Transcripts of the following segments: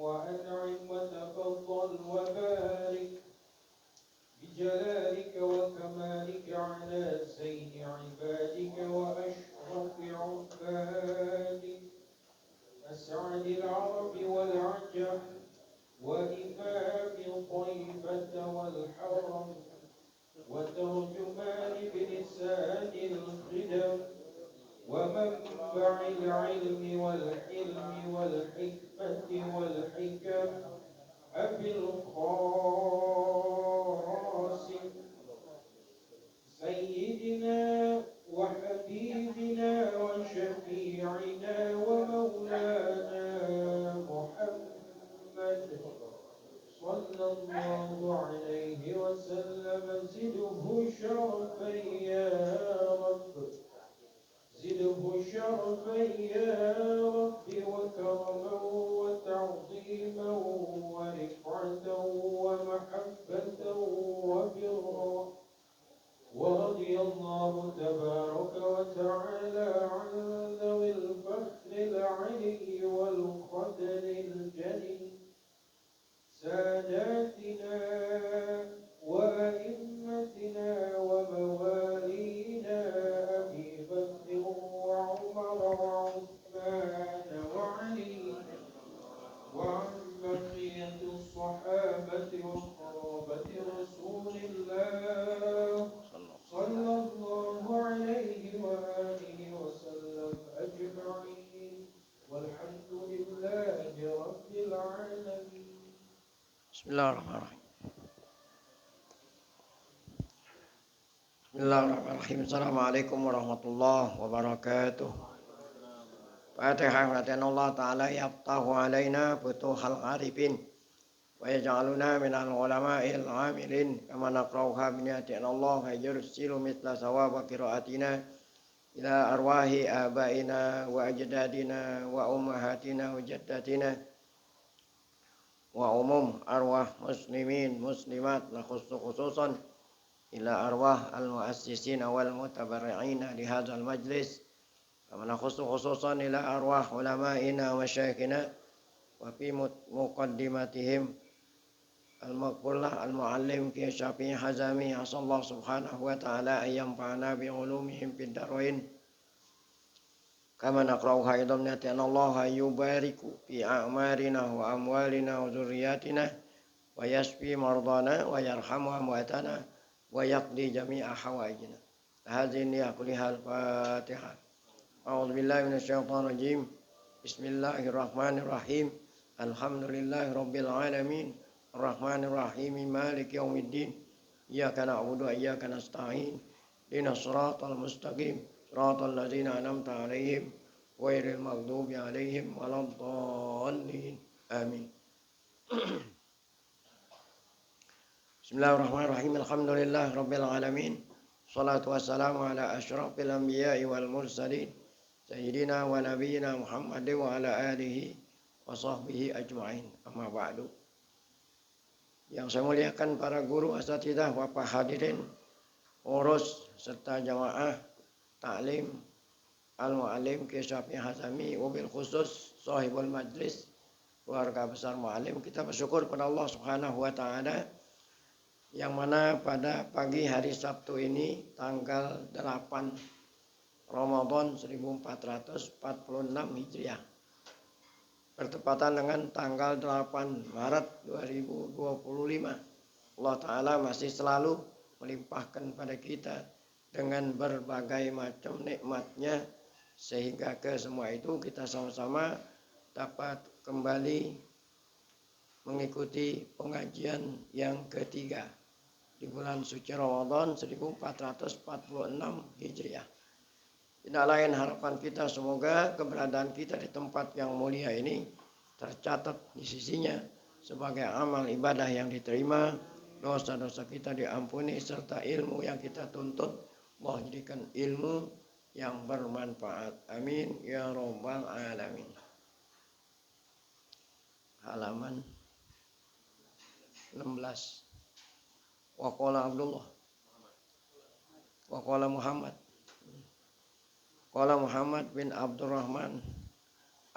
وأنعم وتفضل وبارك بجلالك وكمالك على سيد عبادك وأشرف عبادك أسعد العرب والعجم وإمام طيبة والحرم وترجمان بلسان القدم ومنبع العلم والحلم والحكمة والحكم أبي القاسم سيدنا وحبيبنا وشفيعنا ومولانا محمد صلى الله عليه وسلم زده شرفا يا رب زده شرفا يا رب وكرما وتعظيما ورفعة ومحبة وبرا ورضي الله تبارك وتعالى عن ذوي الفخر العلي والقدر الجليل ساداتنا وأئمتنا وموالينا أبي بكر وعمر وعثمان وعلي وعن بقية الصحابة وقرابة رسول الله صلى الله عليه وآله وسلم أجمعين والحمد لله رب العالمين. Bismillahirrahmanirrahim. Bismillahirrahmanirrahim. Assalamualaikum warahmatullahi wabarakatuh. Fatihah wa Allah ta'ala yaftahu alaina futuhal arifin wa yaj'aluna minal ulama'il amilin kama naqra'uha bi niyatin Allah yursilu mithla sawaba qira'atina ila arwahi abaina wa ajdadina wa ummahatina wa jaddatina wa umum arwah muslimin muslimat la khususan ila arwah al-muassisin wal mutabarri'in li hadzal majlis kama khususan ila arwah ulama'ina wa syayikhina wa fi muqaddimatihim al-maqbullah al-muallim fi Syafi'i Hazami asallahu subhanahu wa ta'ala ayyam fa'ana bi ulumihim fid darain kama naqra'uha idam niyatin Allah yubariku fi a'marina wa amwalina wa dzurriyyatina wa yashfi mardana wa yarhamu amwatana wa yaqdi jami'a hawaijina. Hadhihi kulliha al-Fatihah. A'udzu billahi minasyaitonir rajim. Bismillahirrahmanirrahim. Alhamdulillahirabbil alamin. Arrahmanir rahim. Maliki yaumiddin. Iyyaka na'budu wa iyyaka nasta'in. Ihdinas siratal mustaqim. Siratal ladzina an'amta 'alaihim ghairil maghdubi 'alaihim waladdallin. Amin. Bismillahirrahmanirrahim. Alhamdulillahirabbil alamin. Shalatu wassalamu ala asyrafil anbiya'i wal mursalin sayyidina wa nabiyyina Muhammad wa ala alihi wa sahbihi ajma'in. Amma ba'du. Yang saya muliakan para guru asatidzah wa hadirin, urus serta jamaah ta'lim al-mu'allim Kiai Syafi'i Hazami, wabil khusus sahibul majlis keluarga besar mu'allim. Kita bersyukur pada Allah Subhanahu wa taala yang mana pada pagi hari Sabtu ini tanggal 8 Ramadan 1446 Hijriah bertepatan dengan tanggal 8 Maret 2025. Allah Ta'ala masih selalu melimpahkan pada kita dengan berbagai macam nikmatnya sehingga ke semua itu kita sama-sama dapat kembali mengikuti pengajian yang ketiga di bulan suci Ramadan 1446 Hijriah. Tidak lain harapan kita semoga keberadaan kita di tempat yang mulia ini tercatat di sisinya sebagai amal ibadah yang diterima, dosa-dosa kita diampuni serta ilmu yang kita tuntut Allah jadikan ilmu yang bermanfaat. Amin ya rabbal alamin. Halaman 16. Wa qala Abdullah wa qala Muhammad bin Abdurrahman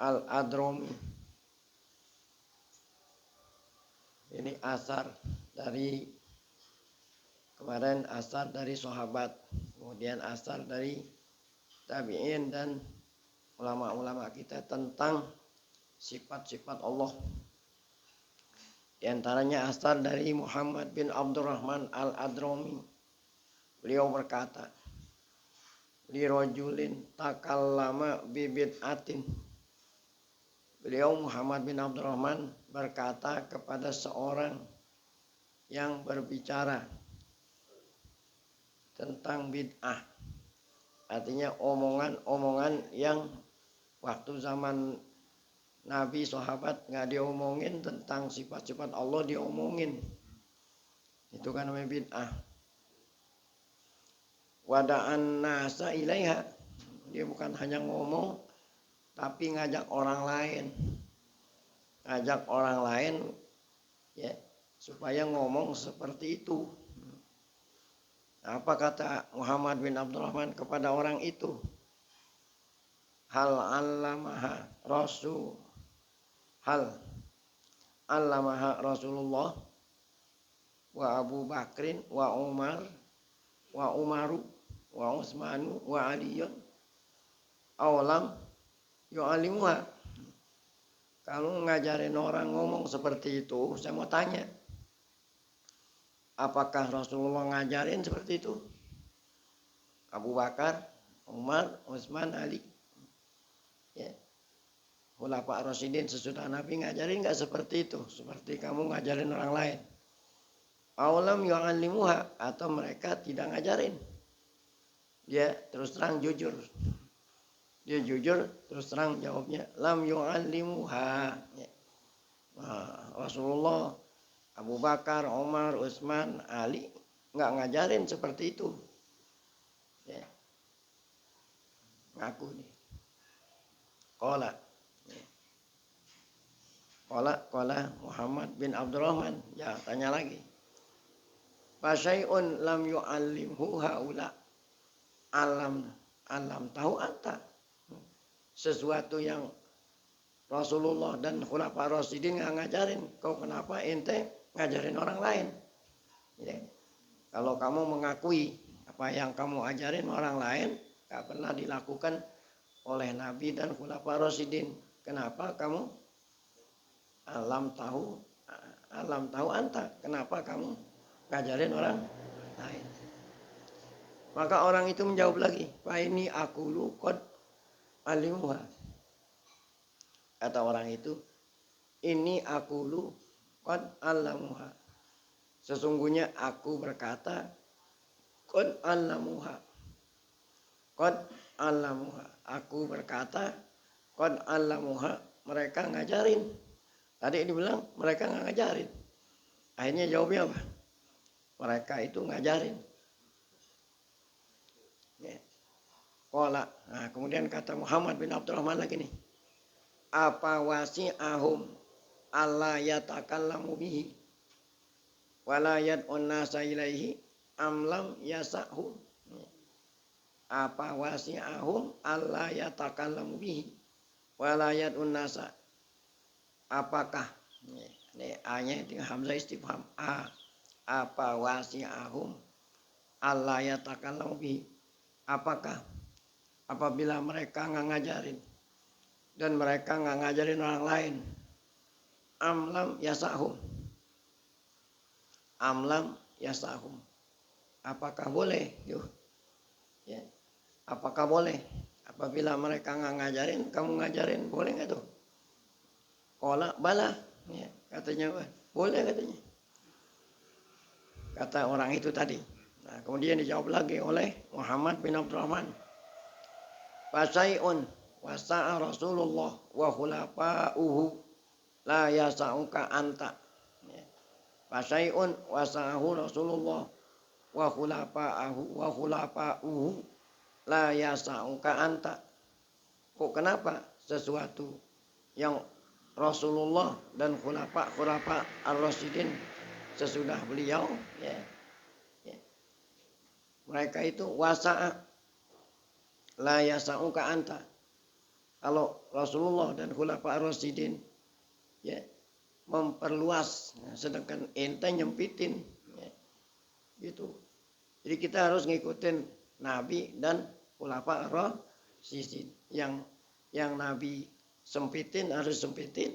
al-Adrami Ini asar dari kemarin, asar dari sahabat, kemudian asar dari tabi'in dan ulama-ulama kita tentang sifat-sifat Allah. Di antaranya asar dari Muhammad bin Abdurrahman al-Adrami. Beliau berkata, li rajulin takallama bibid'atin. Beliau Muhammad bin Abdurrahman berkata kepada seorang yang berbicara tentang bid'ah. Artinya omongan-omongan yang waktu zaman Nabi sahabat nggak diomongin, tentang sifat-sifat Allah diomongin. Itu kan namanya bid'ah. Wada'an nasa ilaiha. Dia bukan hanya ngomong, tapi ngajak orang lain. Ngajak orang lain ya, supaya ngomong seperti itu. Apa kata Muhammad bin Abdurrahman kepada orang itu? Hal allamaha Rasulullah wa Abu Bakrin wa Umar wa Umaru wa Utsmanu wa Aliyun awalam yu'alimuha. Kalau ngajarin orang ngomong seperti itu, saya mau tanya, apakah Rasulullah ngajarin seperti itu? Abu Bakar, Umar, Utsman, Ali, ya, Khulafa Rasyidin sesudah Nabi ngajarin nggak seperti itu, seperti kamu ngajarin orang lain? Awalam yu'allimuha, atau mereka tidak ngajarin? Dia terus terang jujur. Dia jujur terus terang jawabnya, lam yu'allimuha. Nah, Rasulullah, Abu Bakar, Umar, Utsman, Ali nggak ngajarin seperti itu. Ya. Ngaku nih. Qala Muhammad bin Abdurrahman. Ya, tanya lagi. Fasyai'un lam yu'allimhu haula. Alam tahu anta. Sesuatu yang Rasulullah dan Khulafa Rasyidin nggak ngajarin, kau kenapa ente ngajarin orang lain? Ya. Kalau kamu mengakui apa yang kamu ajarin orang lain nggak pernah dilakukan oleh Nabi dan Khulafa Rasyidin, kenapa kamu alam tahu anta, kenapa kamu ngajarin orang lain? Maka orang itu menjawab lagi, fa ini aqulu qad alimuha. Kata orang itu, ini aqulu qad alamuha. Sesungguhnya aku berkata qad alamuha. Qad alamuha. Aku berkata qad alamuha. Mereka ngajarin. Tadi dibilang mereka nggak ngajarin. Akhirnya jawabnya apa? Mereka itu ngajarin. Ya. Qala. Nah, kemudian kata Muhammad bin Abdurrahman lagi nih. Apa wasi'ahum alla yatakallamu bihi wala yad'un nasa ilaihi amlam yasa'hum. Apa wasi'ahum alla yatakallamu bihi wala yad'un nasa. Apakah ini A-nya itu hamzah istifham. Apa wasi'ahum alla yatakallamu bihi. Apakah apabila mereka nggak ngajarin dan mereka nggak ngajarin orang lain, amlam yasahum, apakah boleh? Ya. Apakah boleh apabila mereka nggak ngajarin, kamu ngajarin, boleh nggak tuh? Qala bala, ya, katanya boleh katanya. Kata orang itu tadi. Nah, kemudian dijawab lagi oleh Muhammad bin Abdurrahman. Fasai'un wasa'a Rasulullah wa khulafa'uhu la yasa'uka anta. Fasai'un wasa'ahu Rasulullah wa khulafa'uhu la yasa'uka anta. Kok kenapa sesuatu yang Rasulullah dan khulafa ar-rasyidin sesudah beliau, ya, mereka itu wasa'a la yasa'uka anta. Kalau Rasulullah dan khulafa ar-rasyidin, ya, memperluas, sedangkan ente nyempitin, ya. Gitu. Jadi kita harus ngikutin Nabi dan khulafa ar-rasyidin. Yang Nabi sempitin harus sempitin,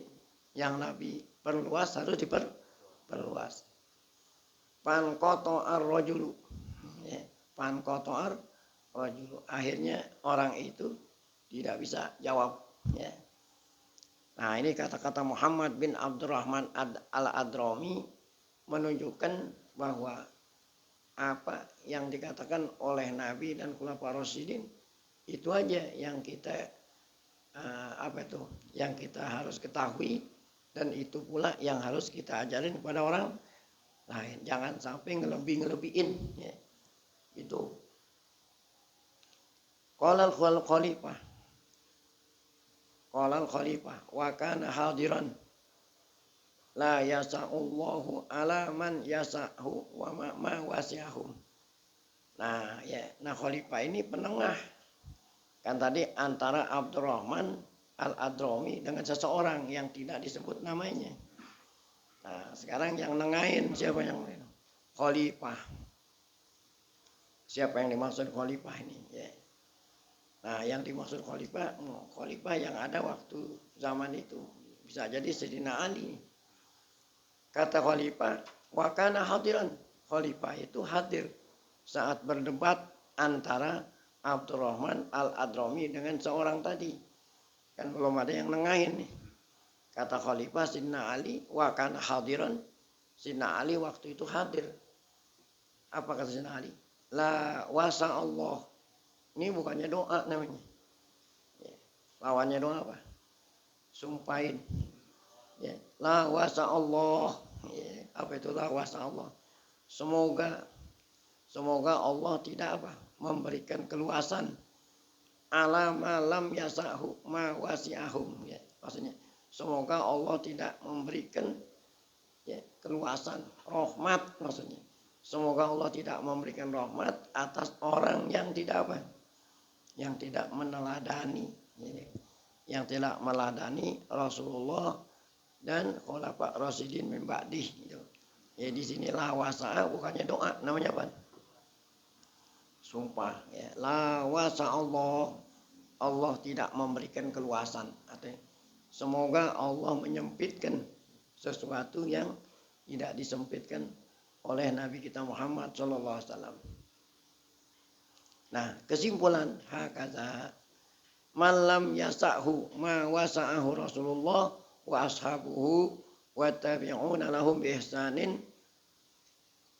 yang Nabi perluas harus diperluas. Pan koto ar-rajulu, ya. Pan koto ar-rajulu. Akhirnya orang itu tidak bisa jawab, ya. Nah, ini kata-kata Muhammad bin Abdurrahman al-Adrami menunjukkan bahwa apa yang dikatakan oleh Nabi dan khulafaur rasyidin itu aja yang kita yang kita harus ketahui, dan itu pula yang harus kita ajarin kepada orang lain. Jangan sampai ngelebihin, ya. Itu. Qala al-khalifah wa kana hadiran la yasa'ullahu ala man yasa'hu wa ma wasi'ahum. Nah, ya, khalifah ini penengah. Kan tadi antara Abdurrahman al-Adrami dengan seseorang yang tidak disebut namanya. Nah, sekarang yang nengahin siapa yang khalifah? Siapa yang dimaksud khalifah ini, ya. Nah, yang dimaksud khalifah yang ada waktu zaman itu. Bisa jadi Sayyidina Ali. Kata khalifah, wa kana hadiran. Khalifah itu hadir saat berdebat antara Abdurrahman al-Adrami dengan seorang tadi. Kan belum ada yang nengahin nih. Kata khalifah Sayyidina Ali, wa kana hadiran. Sayyidina Ali waktu itu hadir. Apa kata Sayyidina Ali? La wasa Allah. Ini bukannya doa namanya. Ya. Lawannya doa apa? Sumpahin. Ya. La wasa Allah. Ya. Apa itu la wasa Allah? Semoga Allah tidak memberikan keluasan ala malam yasahu ma wasi'ahum, ya. Maksudnya semoga Allah tidak memberikan, ya, keluasan rahmat, maksudnya semoga Allah tidak memberikan rahmat atas orang yang tidak meneladani, ya, yang tidak meladani Rasulullah dan khulafa rasyidin min ba'dih, gitu. Ya, di sini la wasa'a bukannya doa, namanya apa? Sumpah, ya. La wasa Allah tidak memberikan keluasan. Artinya, semoga Allah menyempitkan sesuatu yang tidak disempitkan oleh Nabi kita Muhammad SAW. Nah, kesimpulan hakaza malam yasahu ma wasa'ahu Rasulullah wa ashabuhu wa tabi'una lahum bi ihsanin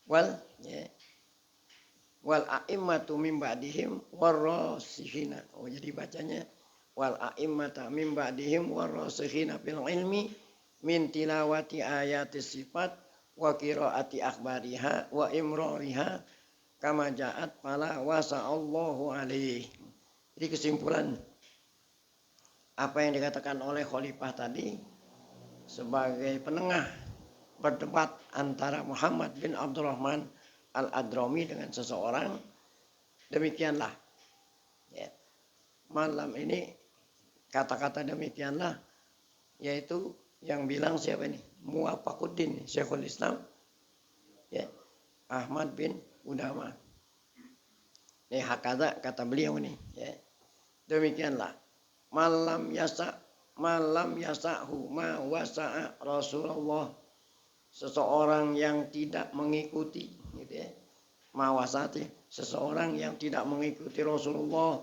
wal a'immatu min ba'dihim warrasikhina. Oh, jadi bacanya wal a'immata min ba'dihim warrasikhina fil ilmi min tilawati ayati sifat wa qiraati akhbariha wa imrariha kama ja'at fala wasa'allahu alaih. Jadi kesimpulan apa yang dikatakan oleh khalifah tadi sebagai penengah berdebat antara Muhammad bin Abdurrahman al-Adrami dengan seseorang, demikianlah, ya. Malam ini kata-kata demikianlah, yaitu yang bilang siapa ini? Muwafaquddin Syekhul Islam, ya, Ahmad bin Udama. Ini hakaza kata beliau ini, ya. Demikianlah malam yasahu ma wasa'a Rasulullah, seseorang yang tidak mengikuti, gitu, ya. Mawasati, seseorang yang tidak mengikuti Rasulullah,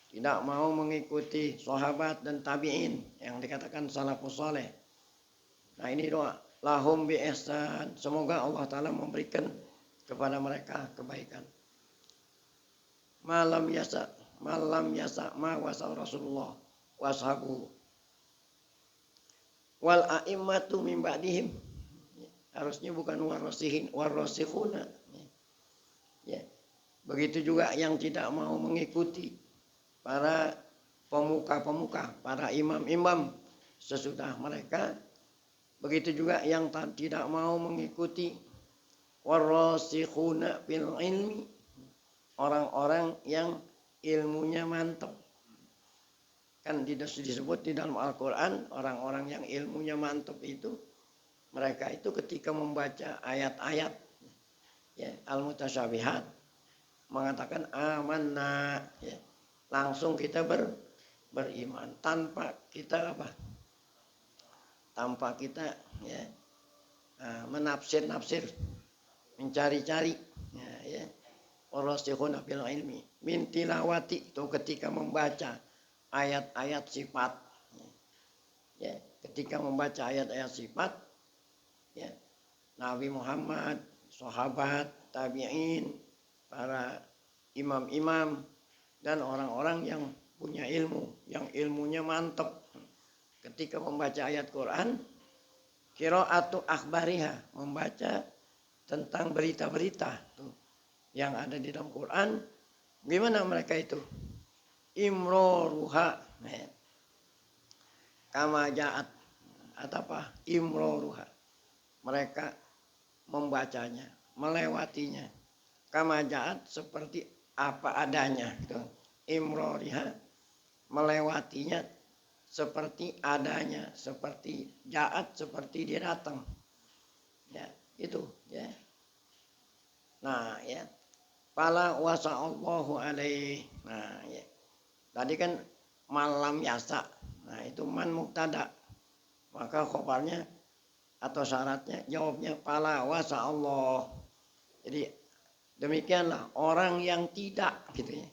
tidak mau mengikuti sahabat dan tabi'in yang dikatakan salafus saleh. Nah, ini doa lahum bi ihsan, semoga Allah Ta'ala memberikan kepada mereka kebaikan. Malam yasa ma wasa Rasulullah washabu wal a'immatu min ba'dihim. Harusnya bukan warrasikhuna. Ya. Begitu juga yang tidak mau mengikuti para pemuka-pemuka, para imam-imam sesudah mereka. Begitu juga yang tidak mau mengikuti warrasikhuna fil ilmi, orang-orang yang ilmunya mantap. Kan disebut di dalam Al-Quran orang-orang yang ilmunya mantap itu mereka itu ketika membaca ayat-ayat ya, al-mutasyabihat mengatakan amanna ya, langsung kita beriman tanpa kita apa? Tanpa kita ya, menafsir-nafsir, mencari-cari ya. Warasikhuna fil ilmi min tilawati itu ketika membaca ayat-ayat sifat ya, ketika membaca ayat-ayat sifat ya, Nabi Muhammad, sahabat, tabi'in, para imam-imam dan orang-orang yang punya ilmu, yang ilmunya mantap ketika membaca ayat Quran, qiraatu akhbariha, membaca tentang berita-berita tuh yang ada di dalam Quran. Gimana mereka itu? Imroruha kama ja'at, atau apa? Imroruha, mereka membacanya, melewatinya kama ja'at, seperti apa adanya gitu. Imroriha, melewatinya seperti adanya, seperti ja'at, seperti dia datang ya, itu ya. Nah ya, fala wasa'allahu alaih. Nah ya, tadi kan malam yasa, nah itu man mubtada, maka khobarnya atau syaratnya jawabnya fala wasa'allah. Jadi demikianlah orang yang tidak gitu ya,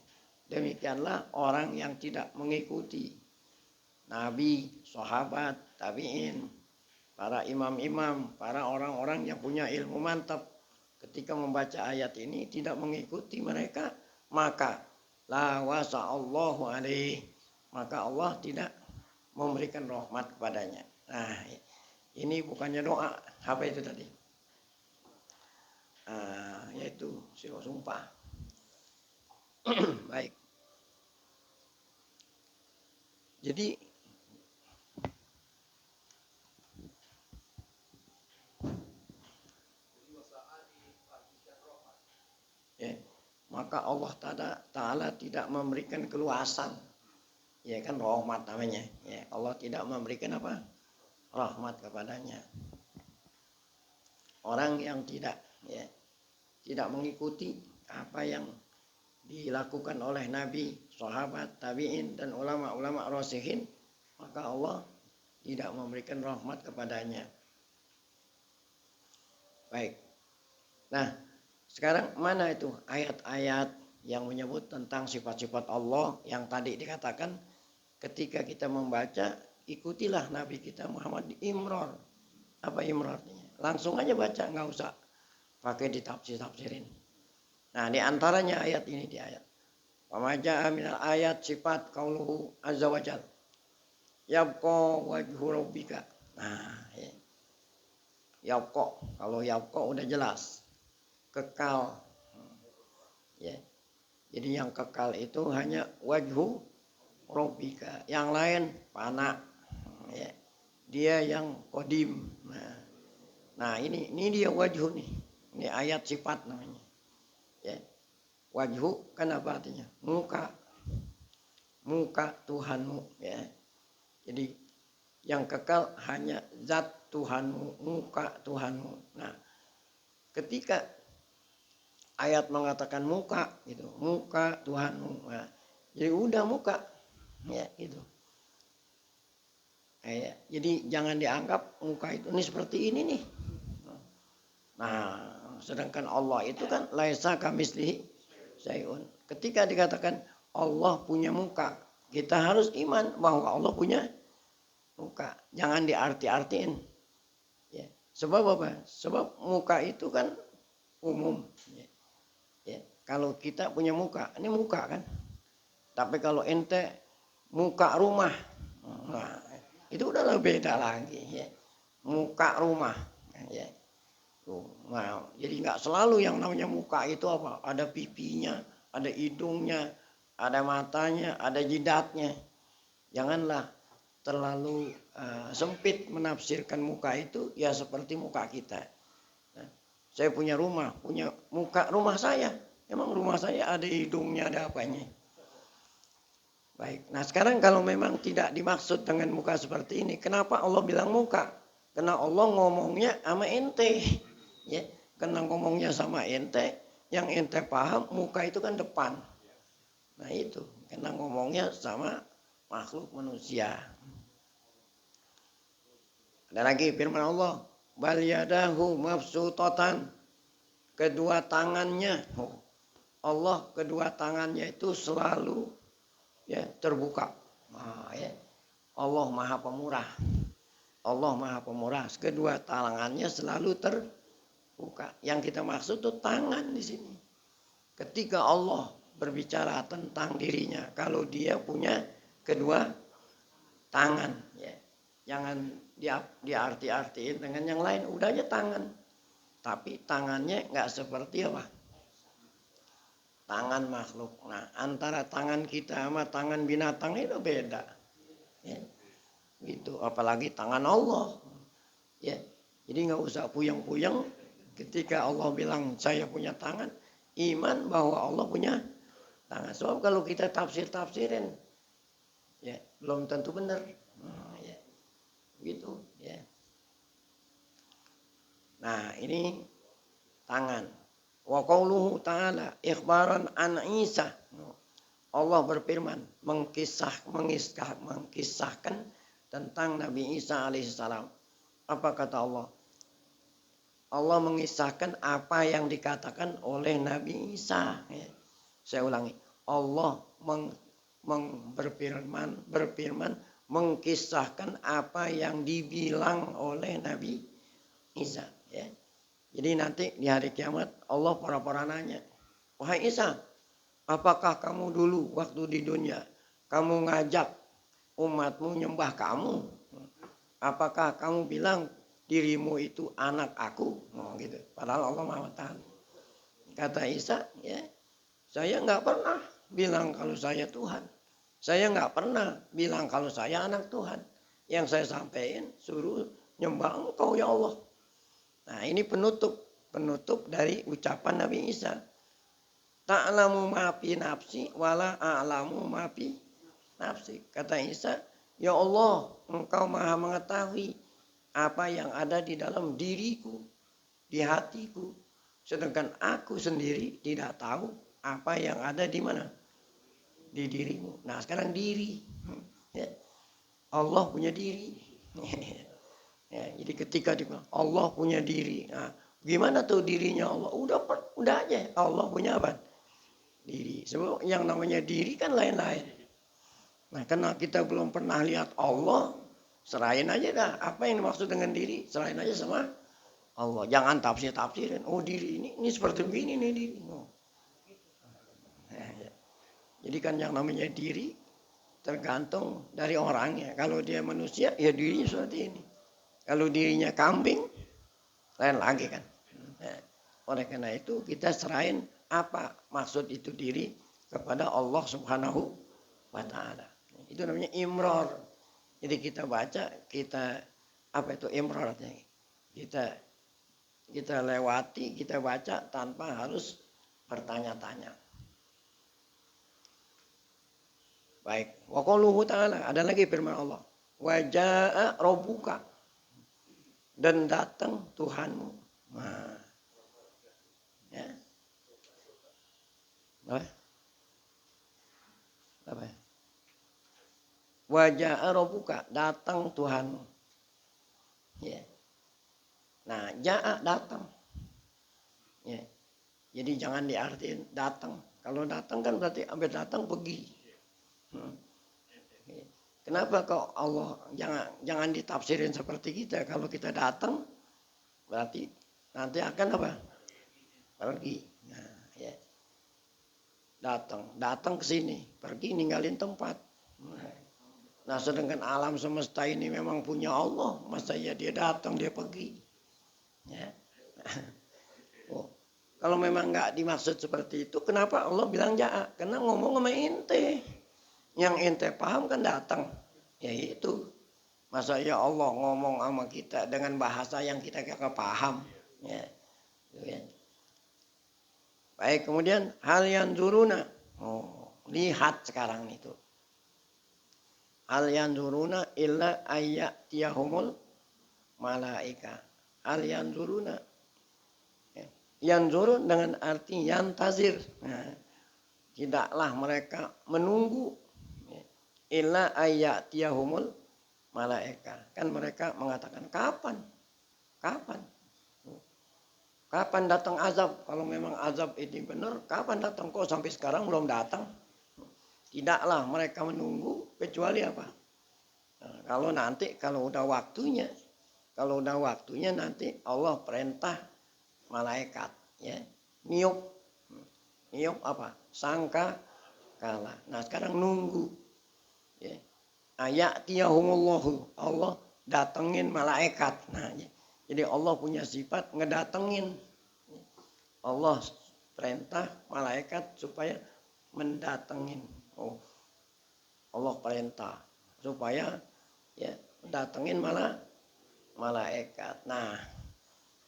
demikianlah orang yang tidak mengikuti Nabi, sahabat, tabi'in, para imam-imam, para orang-orang yang punya ilmu mantap, ketika membaca ayat ini tidak mengikuti mereka, maka la wasa'allahu alaih, maka Allah tidak memberikan rahmat kepadanya. Nah, ini bukannya doa, apa itu tadi? Yaitu sumpah. Baik. Jadi ya, maka Allah Ta'ala tidak memberikan keluasan, ya kan, rahmat namanya ya. Allah tidak memberikan apa? Rahmat kepadanya. Orang yang tidak ya, tidak mengikuti apa yang dilakukan oleh Nabi, sahabat, tabi'in dan ulama-ulama rasikhin, maka Allah tidak memberikan rahmat kepadanya. Baik. Nah, sekarang mana itu ayat-ayat yang menyebut tentang sifat-sifat Allah yang tadi dikatakan ketika kita membaca, ikutilah Nabi kita Muhammad di imror. Apa imrornya? Langsung aja baca, nggak usah pakai ditafsir-tafsirin. Nah, di antaranya ayat ini, di ayat wa ma jaa minal ayat sifat qauluhu azza wa jalla yabqa wajhu rabbika. Nah, ya. Yabqa, kalau yabqa udah jelas kekal ya. Jadi yang kekal itu hanya wajhu rabbika, yang lain fana ya. Dia yang qadim. Nah ini dia wajhu nih. Ini ayat sifat namanya ya. Wajhu kan apa artinya? Muka Tuhanmu ya. Jadi yang kekal hanya zat Tuhanmu, muka Tuhanmu. Nah, ketika ayat mengatakan muka gitu, muka Tuhanmu, nah, jadi udah muka ya gitu. Ya, jadi jangan dianggap muka itu ini seperti ini nih. Nah, sedangkan Allah itu kan laisa kamitslihi syai'un. Ketika dikatakan Allah punya muka, kita harus iman bahwa Allah punya muka. Jangan diarti-artiin. Ya. Sebab apa? Sebab muka itu kan umum. Ya. Kalau kita punya muka, ini muka kan. Tapi kalau ente muka rumah, nah, itu udah beda lagi. Ya. Muka rumah. Ya. Nah, jadi nggak selalu yang namanya muka itu apa? Ada pipinya, ada hidungnya, ada matanya, ada jidatnya. Janganlah terlalu sempit menafsirkan muka itu ya seperti muka kita. Nah, saya punya rumah, punya muka rumah saya. Emang rumah saya ada hidungnya, ada apanya. Baik, nah sekarang kalau memang tidak dimaksud dengan muka seperti ini, kenapa Allah bilang muka? Karena Allah ngomongnya sama ente. Ya, karena ngomongnya sama ente, yang ente paham muka itu kan depan. Nah itu, karena ngomongnya sama makhluk manusia. Ada lagi firman Allah, bal yadahu mabsutatan. Kedua tangannya, Allah kedua tangannya itu selalu ya terbuka. Nah, ya. Allah Maha Pemurah. Allah Maha Pemurah. Kedua tangannya selalu terbuka. Yang kita maksud itu tangan di sini. Ketika Allah berbicara tentang dirinya, kalau dia punya kedua tangan, ya. Jangan diarti-artiin dengan yang lain. Udah aja tangan. Tapi tangannya nggak seperti apa? Tangan makhluk. Nah, antara tangan kita sama tangan binatang itu beda. Ya. Gitu. Apalagi tangan Allah. Ya. Jadi nggak usah puyeng-puyeng. Ketika Allah bilang saya punya tangan, iman bahwa Allah punya tangan. Sebab kalau kita tafsirin, ya belum tentu benar. Ya. Gitu. Ya. Nah ini tangan. Wa qauluhu ta'ala ikhbaran an Isa. Allah berfirman mengisahkan tentang Nabi Isa alaihissalam. Apa kata Allah? Allah mengisahkan apa yang dikatakan oleh Nabi Isa. Ya. Saya ulangi. Allah berfirman mengkisahkan apa yang dibilang oleh Nabi Isa. Ya. Jadi nanti di hari kiamat Allah pura-pura nanya, wahai Isa, apakah kamu dulu waktu di dunia kamu ngajak umatmu nyembah kamu? Apakah kamu bilang dirimu itu anak aku? Oh, gitu. Padahal Allah Maha Tahu. Kata Isa, ya, saya nggak pernah bilang kalau saya Tuhan. Saya nggak pernah bilang kalau saya anak Tuhan. Yang saya sampaikan suruh nyembah Engkau ya Allah. Nah ini penutup dari ucapan Nabi Isa. Ta'lamu ma fi nafsi wala a'lamu ma fi nafsi. Kata Isa, ya Allah, Engkau Maha mengetahui apa yang ada di dalam diriku, di hatiku. Sedangkan aku sendiri tidak tahu apa yang ada di mana? Di dirimu. Nah sekarang diri. Ya. Allah punya diri. Ya, jadi ketika Allah punya diri. Nah, gimana tuh dirinya Allah? Udah aja. Allah punya apa? Diri. Sebab yang namanya diri kan lain-lain. Nah, karena kita belum pernah lihat Allah, serahin aja dah. Apa yang dimaksud dengan diri? Serahin aja sama Allah. Jangan tafsirin. Oh diri ini seperti begini nih diri. Oh. Nah, ya. Jadi kan yang namanya diri tergantung dari orangnya. Kalau dia manusia, ya dirinya seperti ini. Kalau dirinya kambing, lain lagi kan. Nah, oleh karena itu kita serahin apa maksud itu diri kepada Allah Subhanahu wa Ta'ala. Itu namanya imror. Jadi kita baca, apa itu imror artinya? Kita lewati, kita baca tanpa harus bertanya-tanya. Baik, wa qauluhu ta'ala, ada lagi firman Allah. Wa jaa'a rabbuka. Dan datang Tuhanmu. Nah, ya. Apa? Wajah Rabbuka, datang Tuhanmu. Ya. Nah, ja'a datang. Ya. Jadi jangan diartiin datang. Kalau datang kan berarti hampir datang pergi. Ya. Kenapa kok Allah jangan ditafsirin seperti kita? Kalau kita datang berarti nanti akan apa? Pergi. Nah, ya. Datang ke sini, pergi ninggalin tempat. Nah, sedangkan alam semesta ini memang punya Allah, masa ya dia datang dia pergi. Ya. Oh, kalau memang nggak dimaksud seperti itu, kenapa Allah bilang ja'a? Karena ngomong sama ente. Yang ente paham kan datang. Ya itu. Masa ya Allah ngomong sama kita dengan bahasa yang kita gak paham. Ya. Ya. Baik, kemudian hal yang zuruna. Oh, lihat sekarang itu. Hal yang zuruna illa ayyatiyahumul malaika. Al yanzuruna. Yanzurun dengan arti yantazir. Nah, tidaklah mereka menunggu illa ayyatiyahumul malaika. Kan mereka mengatakan kapan? Kapan? Kapan datang azab? Kalau memang azab ini benar, kapan datang? Kok sampai sekarang belum datang? Tidaklah mereka menunggu kecuali apa? Nah, kalau udah waktunya nanti Allah perintah malaikat, ya, niup apa? Sangka kala. Nah sekarang nunggu, ya. Ayatiyahumullahu, Allah datengin malaikat. Nah, jadi Allah punya sifat ngedatengin. Allah perintah malaikat supaya mendatengin. Oh, Allah perintah supaya ya datengin malaikat. Nah,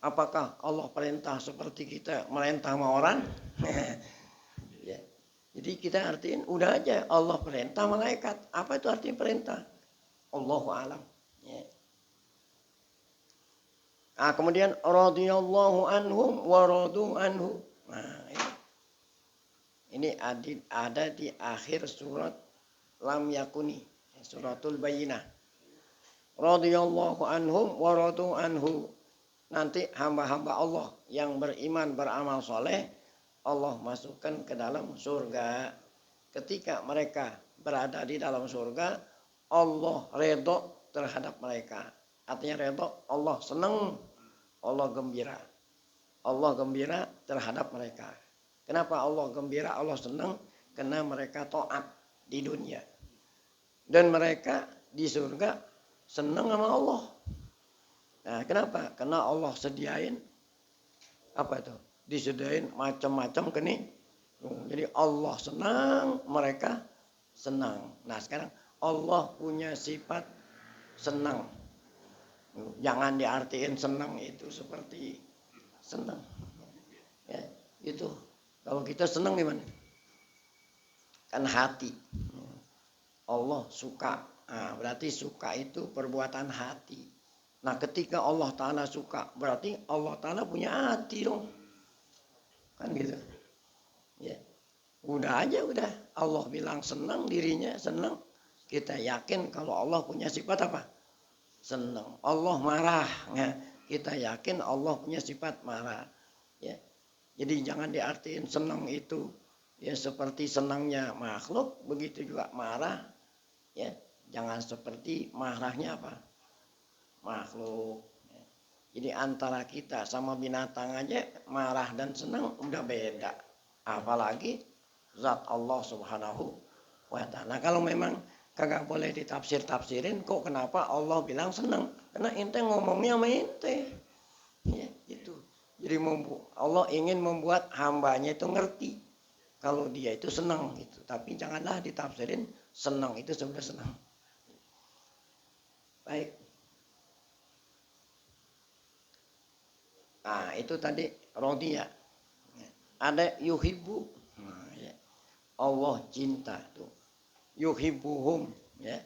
apakah Allah perintah seperti kita merintah sama orang? Ya. Jadi kita artiin udah aja Allah perintah malaikat. Apa itu arti perintah? Allahu a'lam. Ya. Nah, kemudian radhiyallahu anhum wa radu anhu. Nah, ini ada di akhir surat Lam Yakuni, suratul Bayyinah. Radhiyallahu anhum wa radu anhu. Nanti hamba-hamba Allah yang beriman beramal soleh, Allah masukkan ke dalam surga. Ketika mereka berada di dalam surga, Allah redho terhadap mereka. Artinya redho, Allah senang, Allah gembira. Allah gembira terhadap mereka. Kenapa Allah gembira, Allah senang? Karena mereka taat di dunia. Dan mereka di surga senang sama Allah. Nah, kenapa? Karena Allah sediain apa itu? Disediain macam-macam kenikmatan. Jadi Allah senang, mereka senang. Nah, sekarang Allah punya sifat senang. Jangan diartiin senang itu seperti senang. Ya, itu. Kalau kita senang gimana? Kan hati. Allah suka. Nah, berarti suka itu perbuatan hati. Nah, ketika Allah Ta'ala suka, berarti Allah Ta'ala punya hati dong. Kan gitu. Ya. Udah aja udah. Allah bilang senang, dirinya senang. Kita yakin kalau Allah punya sifat apa? Senang. Allah marah. Ya. Kita yakin Allah punya sifat marah. Ya. Jadi jangan diartiin senang itu ya seperti senangnya makhluk, begitu juga marah. Ya. Jangan seperti marahnya apa? Makhluk. Ya. Jadi antara kita sama binatang aja marah dan senang udah beda. Apalagi zat Allah Subhanahu wa ta'ala. Kalau memang kagak boleh ditafsir-tafsirin, kok kenapa Allah bilang senang? Karena ente ngomongnya sama ente. Ya, itu. Jadi Allah ingin membuat hambanya itu ngerti kalau dia itu senang gitu. Tapi janganlah ditafsirin senang itu sudah senang. Baik. Nah, itu tadi rodiya. Ada yuhibbu. Nah, ya. Allah cinta tuh. Yuhibbuhum, ya.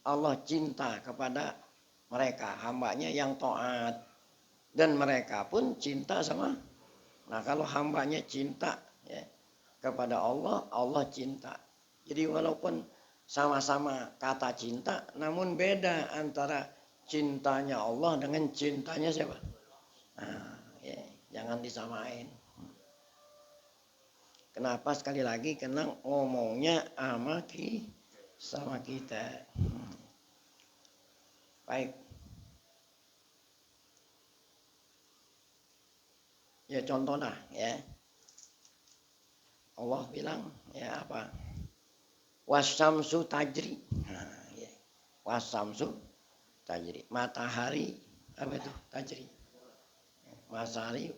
Allah cinta kepada mereka, hambanya yang taat. Dan mereka pun cinta sama. Nah, kalau hambanya cinta ya, kepada Allah, Allah cinta. Jadi walaupun sama-sama kata cinta, namun beda antara cintanya Allah dengan cintanya siapa? Nah, ya, jangan disamain. Kenapa sekali lagi? Karena ngomongnya sama kita. Baik. Ya contohnya ya. Allah bilang ya apa? Wasyamsu tajri. Nah, ya. Wasyamsu tajri. Matahari apa itu? Tajri. Matahari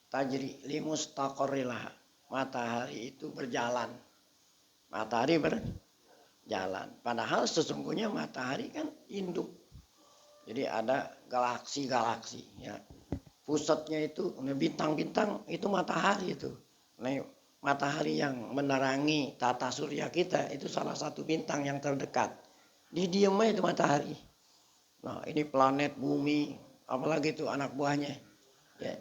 tajri limustaqarrilah. Matahari itu berjalan. Matahari berjalan. Padahal sesungguhnya matahari kan induk. Jadi ada galaksi-galaksi ya. Pusatnya itu bintang-bintang itu matahari itu. Nah, matahari yang menerangi tata surya kita itu salah satu bintang yang terdekat. Di diamnya itu matahari. Nah, ini planet bumi, apalagi itu anak buahnya. Ya.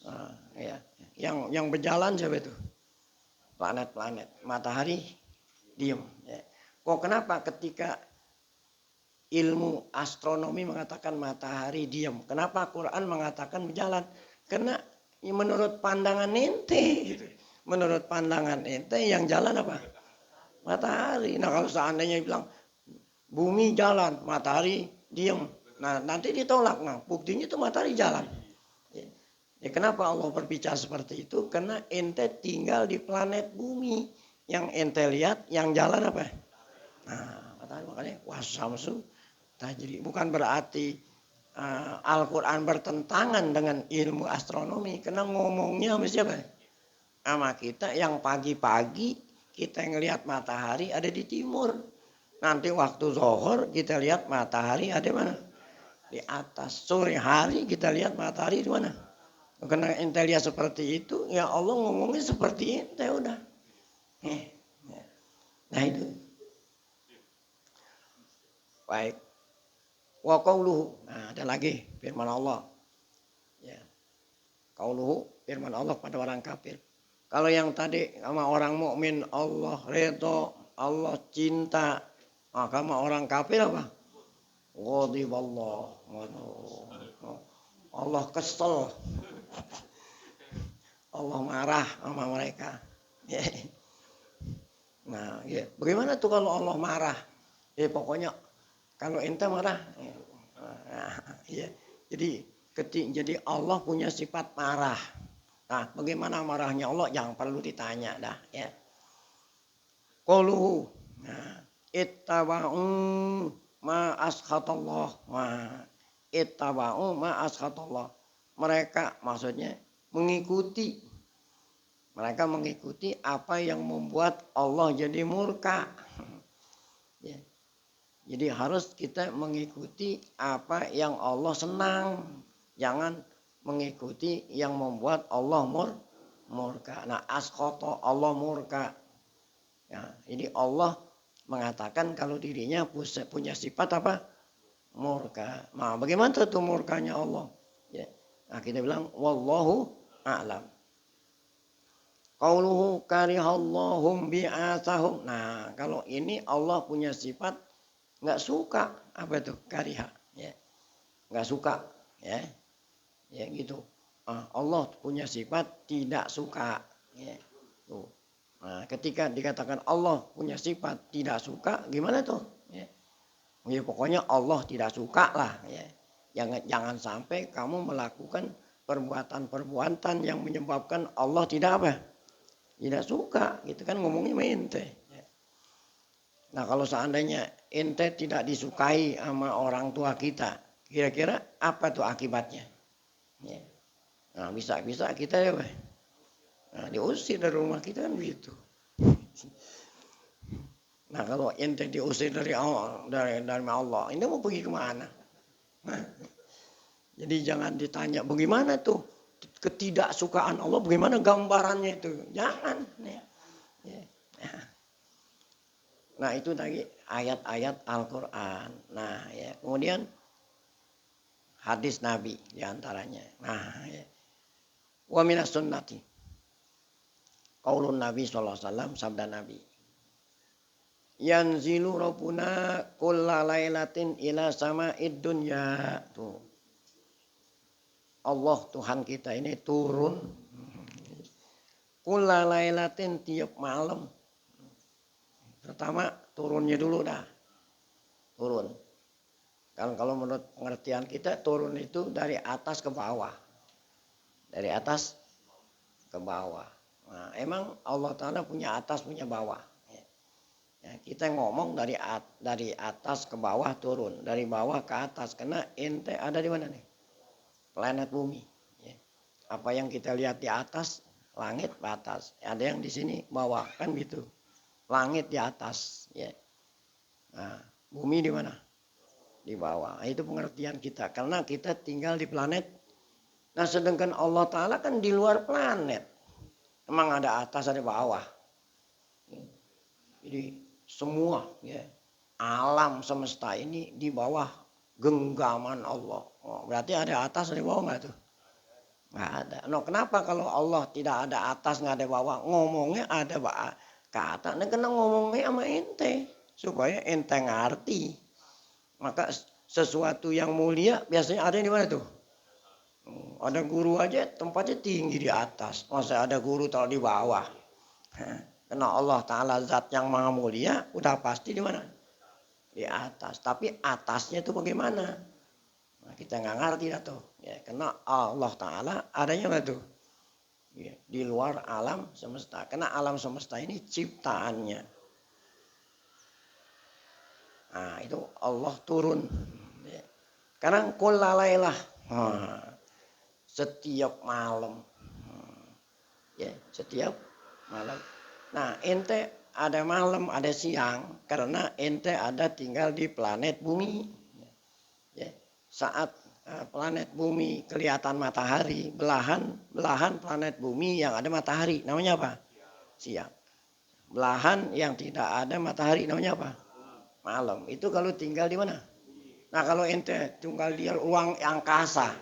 Nah, ya. Yang berjalan siapa itu? Planet-planet. Matahari diem. Ya. Kok kenapa ketika ilmu astronomi mengatakan matahari diem? Kenapa Quran mengatakan berjalan? Karena menurut pandangan ente, gitu. Menurut pandangan ente yang jalan apa? Matahari. Nah kalau seandainya bilang bumi jalan, matahari diem. Nah nanti ditolak. Nah buktinya itu matahari jalan. Ya, kenapa Allah berbicara seperti itu? Karena ente tinggal di planet bumi. Yang ente lihat, yang jalan apa? Nah, makanya wasamsu tajri. Bukan berarti Al-Quran bertentangan dengan ilmu astronomi. Karena ngomongnya sama siapa? Sama kita yang pagi-pagi kita ngelihat matahari ada di timur. Nanti waktu zuhur kita lihat matahari ada di mana? Di atas. Sore hari kita lihat matahari di mana? Karena ente lihat seperti itu, ya Allah ngomongnya seperti itu, udah. Nah itu. Baik. Wa qauluhu. Nah, ada lagi firman Allah. Ya. Qauluhu firman Allah pada orang kafir. Kalau yang tadi sama orang mukmin Allah redha, Allah cinta. Nah, sama orang kafir apa? Ghadiballah. Allah kesel. Allah marah sama mereka. Nah, ya. Bagaimana tuh kalau Allah marah? Ya pokoknya kalau ente marah, nah, ya. Jadi Allah punya sifat marah. Nah, bagaimana marahnya Allah? Jangan perlu ditanya dah, ya. Qauluhu, nah, ittaba'u ma askhatallah. Nah, ittaba'u ma askhatallah. Mereka maksudnya mengikuti. Mereka mengikuti apa yang membuat Allah jadi murka. Ya. Jadi harus kita mengikuti apa yang Allah senang. Jangan mengikuti yang membuat Allah murka. Nah, askhata Allah murka. Ya, ini Allah mengatakan kalau dirinya punya sifat apa? Murka. Nah, bagaimana tuh murkanya Allah? Ya. Nah, kita bilang wallahu a'lam. Qauluhu karihallahum bi'atsahum. Nah, kalau ini Allah punya sifat nggak suka, apa itu kariha, ya, nggak suka, ya, ya gitu. Allah punya sifat tidak suka, ya. Tuh. Nah, ketika dikatakan Allah punya sifat tidak suka, gimana tuh? Ya, ya pokoknya Allah tidak suka lah, ya. Jangan sampai kamu melakukan perbuatan-perbuatan yang menyebabkan Allah tidak apa? Tidak suka, gitu kan ngomongnya mente. Nah kalau seandainya ente tidak disukai sama orang tua kita, kira-kira apa tuh akibatnya? Ya. Nah bisa-bisa kita ya, nah, diusir dari rumah kita kan begitu. Nah kalau ente diusir dari Allah, dari Allah, ini mau pergi kemana? Nah, jadi jangan ditanya bagaimana tuh ketidaksukaan Allah, bagaimana gambarannya itu? Jangan. Ya. Ya. Nah itu tadi ayat-ayat Al-Quran. Nah ya kemudian hadis Nabi diantaranya. Nah ya. Wa minas sunnati. Qaulun Nabi SAW, sabda Nabi. Yanzilu rabbuna kulla lailatin ila sama'id dunya. Tuh. Allah Tuhan kita ini turun. Kulla lailatin tiap malam. Pertama turunnya dulu dah. Turun. Kalau menurut pengertian kita turun itu dari atas ke bawah. Dari atas ke bawah. Nah, emang Allah Ta'ala punya atas punya bawah. Ya, kita ngomong dari atas ke bawah turun. Dari bawah ke atas. Karena ente ada di mana nih? Planet bumi. Ya. Apa yang kita lihat di atas, langit di atas. Ada yang di sini bawah kan gitu. Langit di atas, ya. Nah, bumi di mana? Di bawah. Nah, itu pengertian kita. Karena kita tinggal di planet. Nah, sedangkan Allah Ta'ala kan di luar planet. Emang ada atas, ada bawah. Jadi semua, ya, alam semesta ini di bawah genggaman Allah. Oh, berarti ada atas ada bawah nggak tuh? Nggak ada. No, kenapa kalau Allah tidak ada atas nggak ada bawah? Ngomongnya ada ke atas. Nah, kena ngomongnya sama ente supaya ente ngerti. Maka sesuatu yang mulia biasanya ada di mana tuh? Ada guru aja tempatnya tinggi di atas. Masa ada guru taruh di bawah? Karena Allah Ta'ala zat yang maha mulia udah pasti di mana? Di atas. Tapi atasnya itu bagaimana? Nah, kita nggak ngerti dah tuh. Ya, karena Allah Ta'ala adanya mana tuh? Ya, di luar alam semesta. Karena alam semesta ini ciptaannya. Nah, itu Allah turun. Ya. Kadang kulalailah. Setiap malam. Ya, setiap malam. Nah, ente ada malam, ada siang karena ente ada tinggal di planet bumi. Ya, saat planet bumi kelihatan matahari, belahan planet bumi yang ada matahari, namanya apa? Siang. Belahan yang tidak ada matahari, namanya apa? Malam. Itu kalau tinggal di mana? Nah, kalau ente tinggal di ruang angkasa,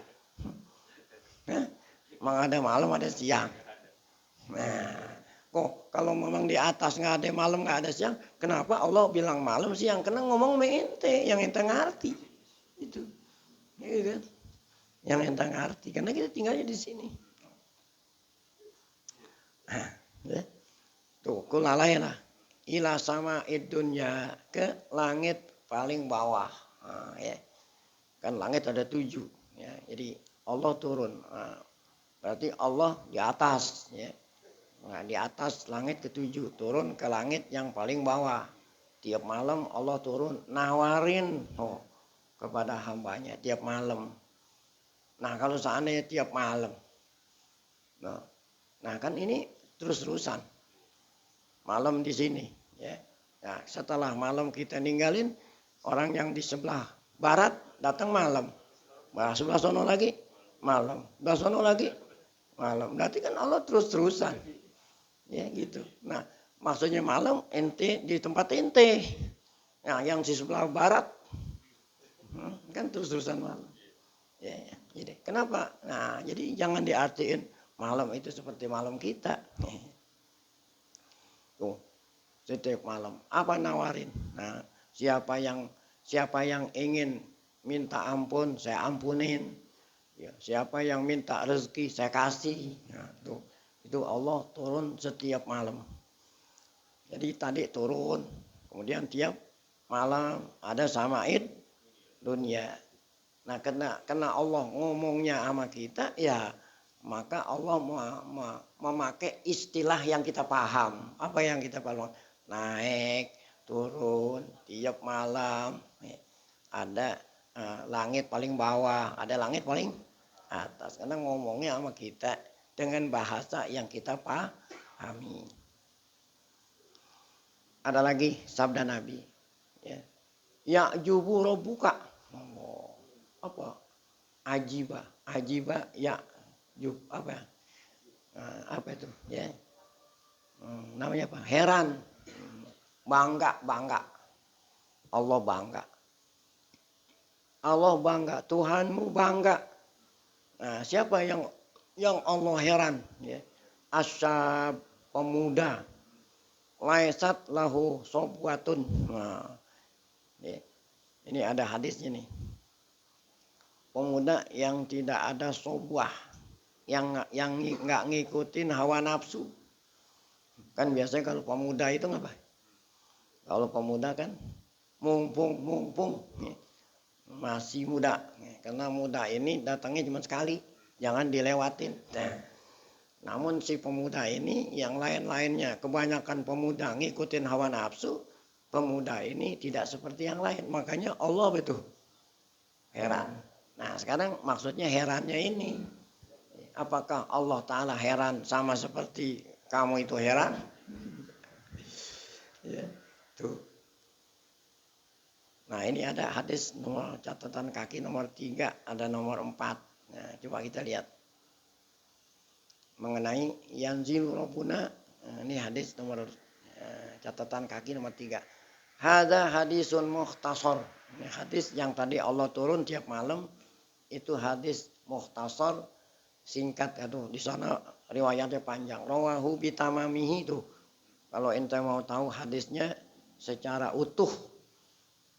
memang ada malam, ada siang. Nah, kok kalau memang di atas nggak ada malam nggak ada siang, kenapa Allah bilang malam siang? Karena ngomong sama ente, yang ente ngerti. Itu, ya kan? Yang ente ngerti, karena kita tinggalnya di sini. Nah, ya. Tuh, kulalai lah. Ila sama dunya ke langit paling bawah. Nah, ya. Kan langit ada 7. Ya. Jadi Allah turun. Nah, berarti Allah di atas. Ya. Nah, di atas langit ke-7 turun ke langit yang paling bawah. Tiap malam Allah turun nawarin kepada hambanya tiap malam. Nah, kalau seandainya tiap malam. Nah kan ini terus-terusan. Malam di sini. Ya. Nah, setelah malam kita ninggalin, orang yang di sebelah barat datang malam. Nah, sebelah sono lagi malam. Sebelah sono lagi malam. Berarti kan Allah terus-terusan. Ya gitu. Nah, maksudnya malam ente di tempat ente. Nah, yang di sebelah barat kan terus-terusan malam. Ya, jadi kenapa? Nah, jadi jangan diartiin malam itu seperti malam kita. Tuh, setiap malam apa nawarin? Nah, siapa yang ingin minta ampun, saya ampunin. Ya, siapa yang minta rezeki, saya kasih. Nah, tuh. Itu Allah turun setiap malam. Jadi tadi turun, kemudian tiap malam ada samaid dunia. Nah, karena Allah ngomongnya sama kita, ya maka Allah memakai istilah yang kita paham. Apa yang kita paham? Naik, turun, tiap malam. Ada langit paling bawah, ada langit paling atas. Karena ngomongnya sama kita dengan bahasa yang kita pahami. Ada lagi sabda Nabi. Ya, Ya'jubu rabbuka. Apa? Ajiba ya jub apa? Apa itu? Ya. Namanya apa? Heran. Bangga. Allah bangga. Allah bangga, Tuhanmu bangga. Nah, siapa yang Allah heran? Ya. Asyab, pemuda. Laisat lahu sobwatun. Nah, ya. Ini ada hadisnya nih. Pemuda yang tidak ada sobwah. Yang nggak ngikutin hawa nafsu. Kan biasanya kalau pemuda itu ngapa? Kalau pemuda kan mumpung. Ya. Masih muda. Ya. Karena muda ini datangnya cuma sekali. Jangan dilewatin. Nah. Namun si pemuda ini yang lain-lainnya, kebanyakan pemuda ngikutin hawa nafsu, pemuda ini tidak seperti yang lain. Makanya Allah betul heran. Nah sekarang maksudnya herannya ini, apakah Allah Ta'ala heran sama seperti kamu itu heran? Ya, tuh. Nah ini ada hadis nomor catatan kaki nomor 3, ada nomor 4. Nah coba kita lihat. Mengenai yanzilu rabbuna, ini hadis nomor catatan kaki nomor 3. Hadza hadisun mukhtasar. Ini hadis yang tadi Allah turun tiap malam itu hadis mukhtasar singkat itu. Di sana riwayatnya panjang. Rawahu bitamamihi itu. Kalau ente mau tahu hadisnya secara utuh,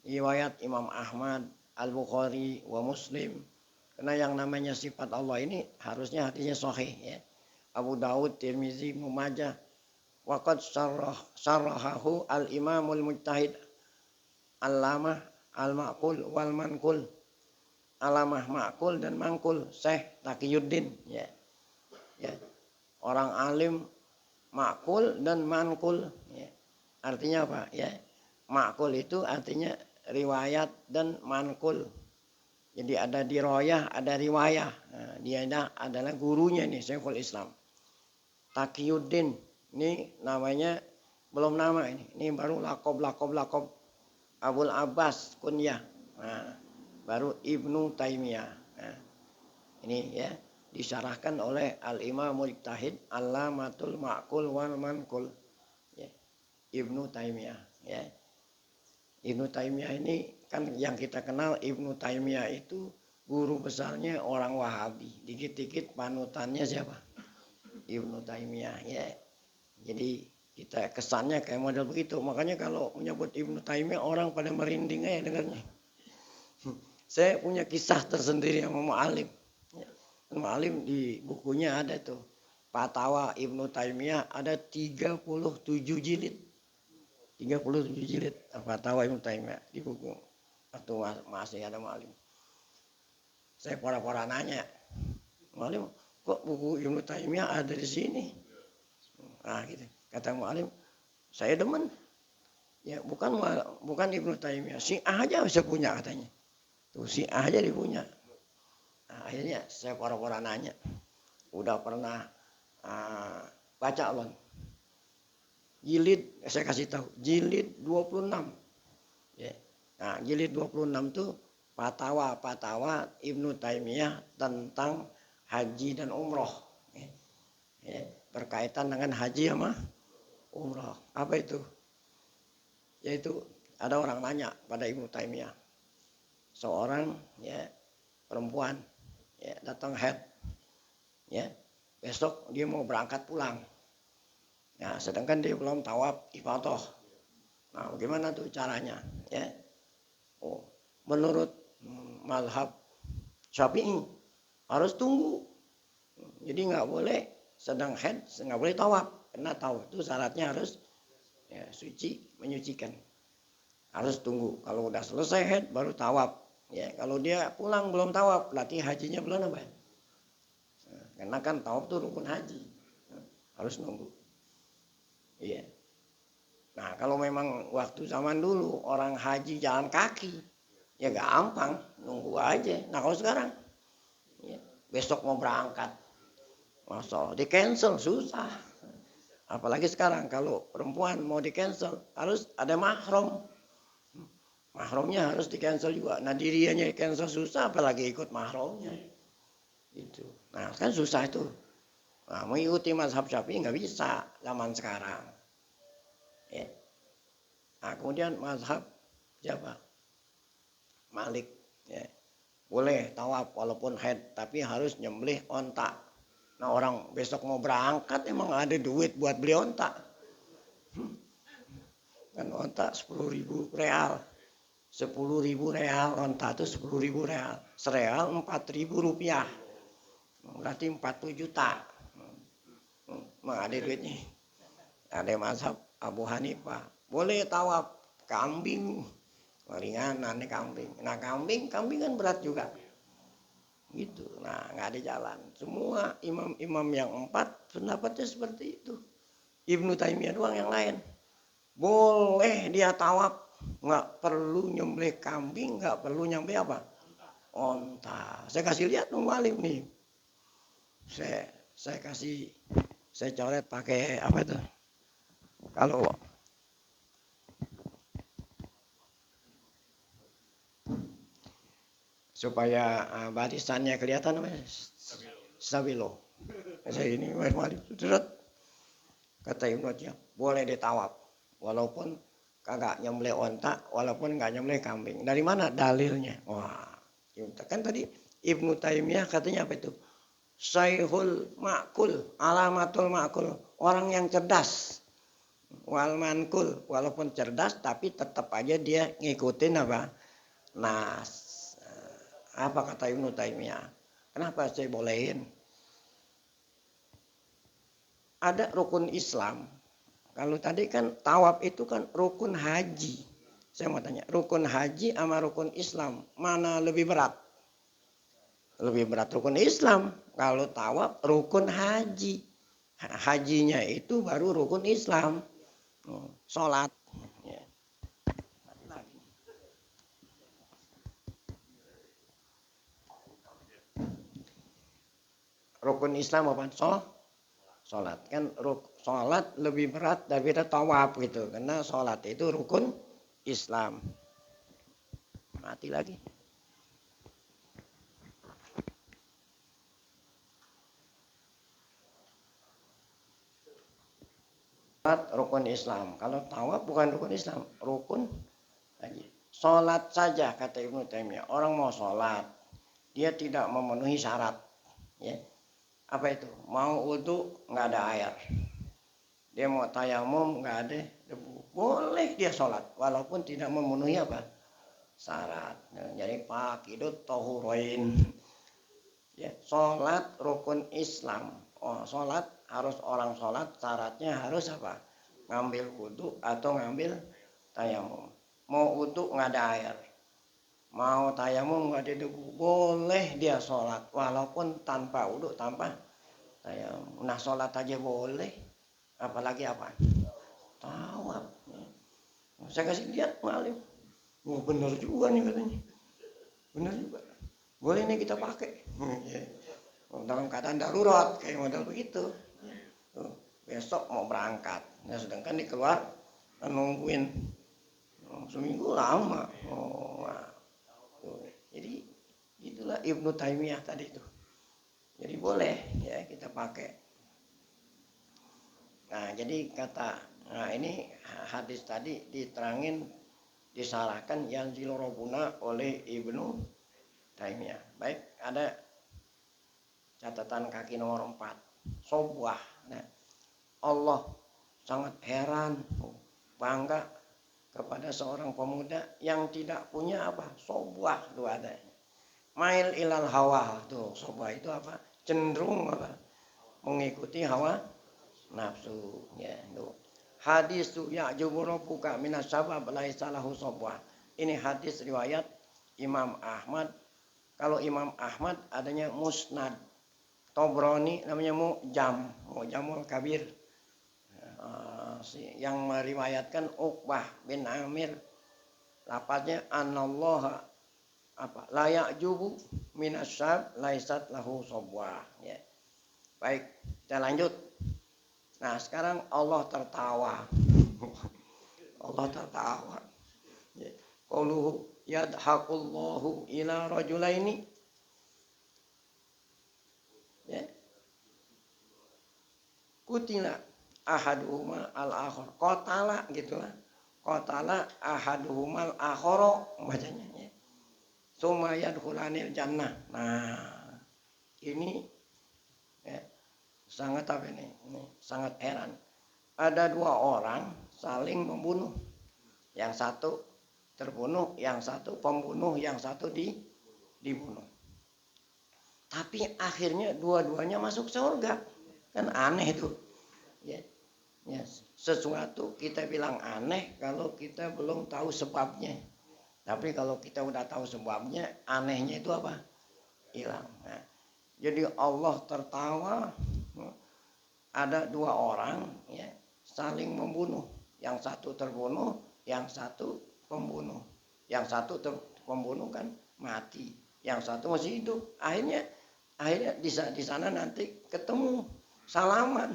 riwayat Imam Ahmad, Al-Bukhari, wa Muslim. Karena yang namanya sifat Allah ini harusnya hadisnya sahih ya. Abu Daud, Tirmizi, Ibnu Majah. Waqad syarahahu al-Imamul Mujtahid Allamah al-Ma'qul wal Manqul. Alamah Ma'qul dan Mangkul Syekh Taqiyuddin ya. Ya. Orang alim Ma'qul dan Manqul ya. Artinya apa ya? Ma'qul itu artinya riwayat dan Manqul. Jadi ada diroyah, ada riwayah. Nah, dia adalah gurunya nih Syekhul Islam. Taqiyuddin. Ini namanya belum nama ini. Ini baru lakob. Abul Abbas kunyah. Nah, baru Ibnu Taimiyah. Nah, ini ya disyarahkan oleh Al-Imamul Mujtahid Allamatul Ma'qul wal Manqul. Ya. Ibnu Taimiyah ya. Ibnu Taimiyah ini kan yang kita kenal Ibnu Taimiyah itu guru besarnya orang Wahabi. Dikit-dikit panutannya siapa? Ibnu Taimiyah ya. Jadi kita kesannya kayak model begitu. Makanya kalau menyebut Ibnu Taimiyah orang pada merinding aja dengarnya. Saya punya kisah tersendiri sama Mu'alim. Mu'alim di bukunya ada tuh. Fatawa Ibnu Taimiyah ada 37 jilid. 37 jilid Fatawa Ibnu Taimiyah di buku. Atau masih ada Mu'alim. Saya pora-pora nanya. Mu'alim, kok buku Ibnu Taimiyah ada di sini? Nah gitu. Kata Mu'alim, saya demen. Ya bukan Ibnu Taimiyah. Syiah aja bisa punya katanya. Tuh Syiah aja dipunya. Nah, akhirnya saya pora-pora nanya. Udah pernah baca Alon. Jilid, saya kasih tahu. Jilid 26. Ya. Nah, jilid 26 tuh fatwa Ibnu Taimiyah tentang haji dan umroh. Ya. Berkaitan dengan haji sama umroh. Apa itu? Yaitu ada orang nanya pada Ibnu Taimiyah. Seorang ya perempuan ya datang haid. Ya. Besok dia mau berangkat pulang. Nah, sedangkan dia belum tawaf ifadah. Nah, bagaimana tuh caranya? Ya. Oh, menurut mazhab Syafi'i harus tunggu. Jadi nggak boleh sedang haid, nggak boleh tawaf. Karena tawaf itu syaratnya harus ya, suci, menyucikan. Harus tunggu. Kalau udah selesai haid baru tawaf. Ya, kalau dia pulang belum tawaf, berarti hajinya belum apa? Nah, karena kan tawaf itu rukun haji. Nah, harus nunggu. Iya. Nah, kalau memang waktu zaman dulu orang haji jalan kaki, ya gampang, nunggu aja. Nah, kalau sekarang ya, besok mau berangkat. Masa di cancel susah. Apalagi sekarang kalau perempuan mau di cancel harus ada mahram. Mahramnya harus di cancel juga. Nah dirinya di cancel susah apalagi ikut mahramnya. Itu. Nah kan susah itu. Nah, mengikuti mazhab Syafi'i nggak bisa zaman sekarang. Ya. Nah, kemudian mazhab siapa? Malik. Ya. Boleh tawaf walaupun haid tapi harus nyembelih onta. Nah orang besok mau berangkat emang ada duit buat beli onta. Kan onta 10.000 real. 10.000 real onta itu 10.000 real. Sereal 4.000 rupiah. Berarti 40 juta. Ada duitnya. Ada mazhab Abu Hanifah. Boleh tawaf kambing. Ringanan nih kambing. Nah kambing kan berat juga. Gitu. Nah nggak ada jalan. Semua imam-imam yang 4 pendapatnya seperti itu. Ibnu Taimiyah doang yang lain. Boleh dia tawaf. Nggak perlu nyembelih kambing. Nggak perlu nyembelih apa? Onta. Saya kasih lihat Mu'alim nih. Saya coret pakai apa itu? Kalau supaya barisannya kelihatan apa? Stabilo. Saya ini Mu'alim. Kata Ibnu Taimiyah boleh ditawaf. Walaupun kagak nyembelih onta walaupun nggak nyembelih kambing. Dari mana dalilnya? Wah, kan tadi Ibnu Taimiyah katanya apa itu? Syaihul ma'kul, alamatul ma'kul, orang yang cerdas. Wal mankul, walaupun cerdas tapi tetap aja dia ngikutin apa? Nas. Apa kata Ibnu Taimiyah? Kenapa saya bolehin? Ada rukun Islam. Kalau tadi kan tawaf itu kan rukun haji. Saya mau tanya, rukun haji sama rukun Islam, mana lebih berat? Lebih berat rukun Islam. Kalau tawaf rukun haji. Hajinya itu baru rukun Islam. Sholat. Ya. Rukun Islam apa? Sholat. Kan sholat lebih berat daripada tawaf gitu. Karena sholat itu rukun Islam. Mati lagi. Sholat rukun Islam. Kalau tawaf bukan rukun Islam, rukun haji. Sholat saja kata Ibnu Taimiyah. Orang mau sholat, dia tidak memenuhi syarat. Ya. Apa itu? Mau wudu nggak ada air. Dia mau tayamum nggak ada debu. Boleh dia sholat walaupun tidak memenuhi apa? Syarat. Jadi pakidut tohuroin. Ya, sholat rukun Islam. Oh, sholat harus orang sholat syaratnya harus apa? Ngambil wudu atau ngambil tayamum. Mau wudu nggak ada air, mau tayamum nggak ada debu, boleh dia sholat walaupun tanpa wudu, tanpa tayamum. Nah sholat aja boleh, apalagi apa? Tawaf. Saya kasih lihat malim. Oh benar juga nih katanya, benar juga. Boleh nih kita pakai. Dalam keadaan darurat kayak model begitu. Besok mau berangkat. Nah, sedangkan di keluar nungguin seminggu lama. Jadi itulah Ibnu Taimiyah tadi itu. Jadi boleh ya kita pakai. Nah jadi ini hadis tadi diterangin disarahkan yang zilorobuna oleh Ibnu Taimiyah. Baik, ada catatan kaki nomor 4. Sobwah. Nah, Allah sangat heran, bangga kepada seorang pemuda yang tidak punya apa? Sobwah itu ada. Mail ilal hawa tuh. Sobwah itu apa? Cenderung apa? Mengikuti hawa nafsu. Ya, itu. Hadis tu ya'jubu rabbuka minas sabab laisa lahu sobwah. Ini hadis riwayat Imam Ahmad. Kalau Imam Ahmad adanya musnad. Tobroni namanya Mu'jamul Kabir. Yang meriwayatkan Uqbah bin Amir. Lafaznya anallaha apa? La ya'jubu minasyab laisat lahu sobwah. Ya. Baik, kita lanjut. Nah, sekarang Allah tertawa. Allah tertawa. Ya. Qauluhu yadhaqullahu ila rajulaini. Ya. Kutila ahaduhuma al-akhar. Qatala gitulah. Qatala ahaduhuma al-akhara bacanya ya. Summa yadkhulanil jannah. Nah, ini ya, sangat apa ini? Sangat heran. Ada 2 orang saling membunuh. Yang satu terbunuh, yang satu pembunuh, yang satu dibunuh. Tapi akhirnya dua-duanya masuk surga. Kan aneh itu. Ya. Ya. Sesuatu kita bilang aneh kalau kita belum tahu sebabnya. Tapi kalau kita udah tahu sebabnya, anehnya itu apa? Hilang. Nah, jadi Allah tertawa. Ada 2 orang ya, saling membunuh. Yang satu terbunuh, yang satu pembunuh. Yang satu pembunuh kan mati, yang satu masih hidup. Akhirnya di sana nanti ketemu salaman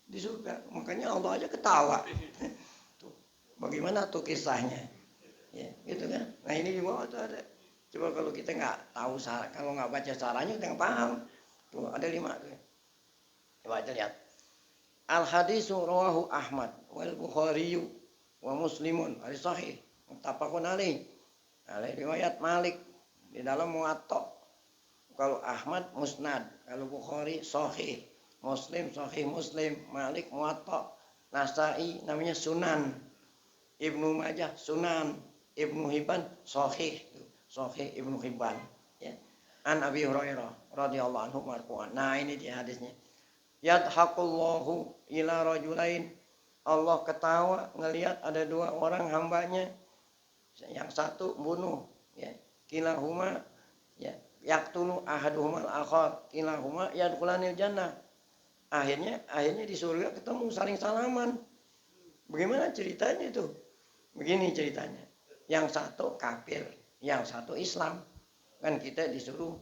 di surga. Makanya Allah aja ketawa. Tuh, bagaimana tuh kisahnya? Ya, gitu kan. Nah ini di bawah tuh ada. Coba kalau kita nggak tahu kalau nggak baca caranya kita nggak paham. Tuh ada 5 tuh. Coba aja lihat. Al hadisu rawahu Ahmad wal Bukhari wa Muslimun hadis sahih muttafaqun alaih. Riwayat Malik di dalam Muwatta. Kalau Ahmad Musnad, kalau Bukhari Sahih, Muslim Sahih Muslim, Malik Muwatta, Nasai namanya Sunan, Ibnu Majah Sunan, Ibnu Hibban Sahih, Sahih Ibnu Hibban. Ya. An Abi Hurairah radhiyallahu anhu marfu'an. Nah ini dia hadisnya. Yadhaqullahu ila rajulain. Allah ketawa ngelihat ada dua orang hambanya. Yang satu bunuh, ya. Kilahuma ya yaqtulu ahaduhumal akhar, kilahuma yadkhulanil jannah. Akhirnya di surga ketemu saling salaman. Bagaimana ceritanya itu? Begini ceritanya. Yang satu kafir, yang satu Islam. Kan kita disuruh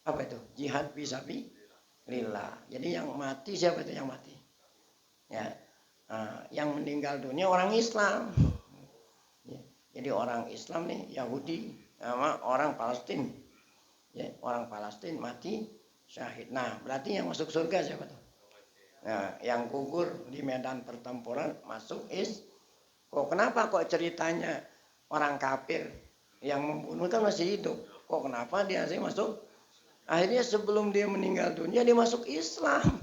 apa itu? Jihad fisabilillah. Jadi yang mati siapa itu yang mati? Ya. Yang meninggal dunia orang Islam. Ya. Jadi orang Islam nih Yahudi sama orang Palestina. Ya, orang Palestina mati syahid. Nah, berarti yang masuk surga siapa tuh? Nah, yang gugur di medan pertempuran masuk kenapa kok ceritanya orang kafir yang membunuh kan masih hidup? Kok kenapa dia sih masuk? Akhirnya sebelum dia meninggal dunia dia masuk Islam.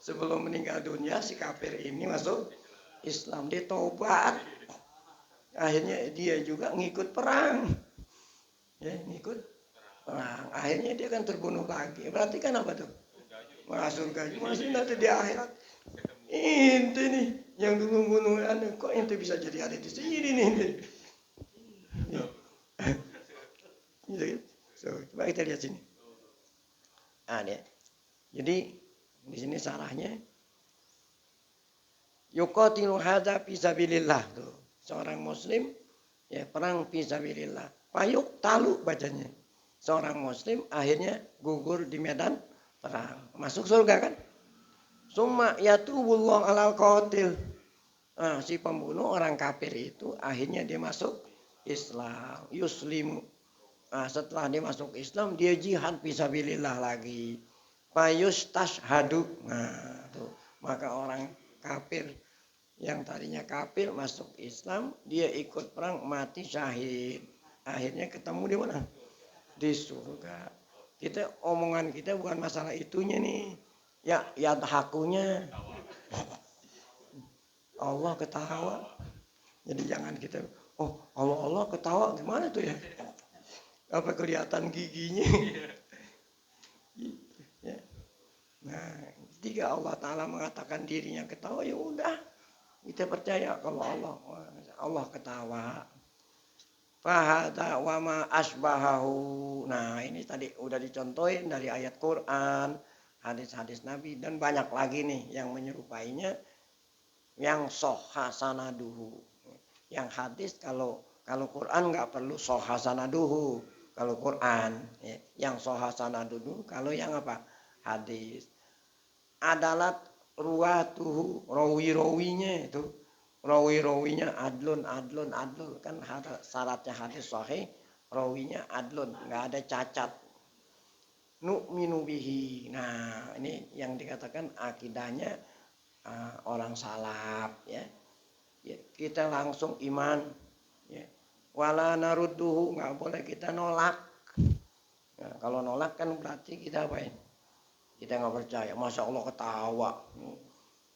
Sebelum meninggal dunia si kafir ini masuk Islam, dia taubat. Akhirnya dia juga ngikut perang. Ya, ngikut perang. Akhirnya dia kan terbunuh lagi. Berarti kan apa tuh? Masuk surga. Masih nanti di akhirat. Ente nih yang dulu bunuh anda, kok ente bisa jadi ada di sini nih. So, coba kita lihat sini. Dia. Jadi di sini sarahnya yuqatilu hadza fi sabilillah tuh. Seorang muslim ya perang fi sabilillah. Payuk talu bacanya. Seorang muslim akhirnya gugur di medan perang. Masuk surga kan? Summa yatubullah alal qatil. Si pembunuh orang kafir itu akhirnya dia masuk Islam, yuslimu. Setelah dia masuk Islam, dia jihad fisabilillah lagi. Fayustashhadu. Tuh. Maka orang kafir yang tadinya kafir masuk Islam, dia ikut perang mati syahid. Akhirnya ketemu di mana? Di surga. Omongan kita bukan masalah itunya nih. Ya yadhakunya. Allah ketawa. Jadi jangan kita, Allah ketawa gimana tuh ya? Apa kelihatan giginya? Ya. Nah, ketika Allah Ta'ala mengatakan dirinya ketawa, ya udah kita percaya kalau Allah ketawa. Fahada wa ma asbahahu. Nah, ini tadi udah dicontohin dari ayat Quran, hadis-hadis Nabi dan banyak lagi nih yang menyerupainya, yang sahha sanaduhu. Yang hadis kalau Quran nggak perlu sahha sanaduhu. Kalau Quran, ya, yang sahha sanaduhu. Kalau yang apa? Hadis. Adalah ruwatuhu, rawi-rawinya itu. Rawi-rawinya adlun kan syaratnya hadis sahih, rawinya adlun, nggak ada cacat. Nu'minu bihi. Nah, ini yang dikatakan akidahnya orang salaf ya. Kita langsung iman ya. Wala narudduhu, nggak boleh kita nolak. Nah, kalau nolak kan berarti kita apa ya? Kita nggak percaya. Masa Allah ketawa.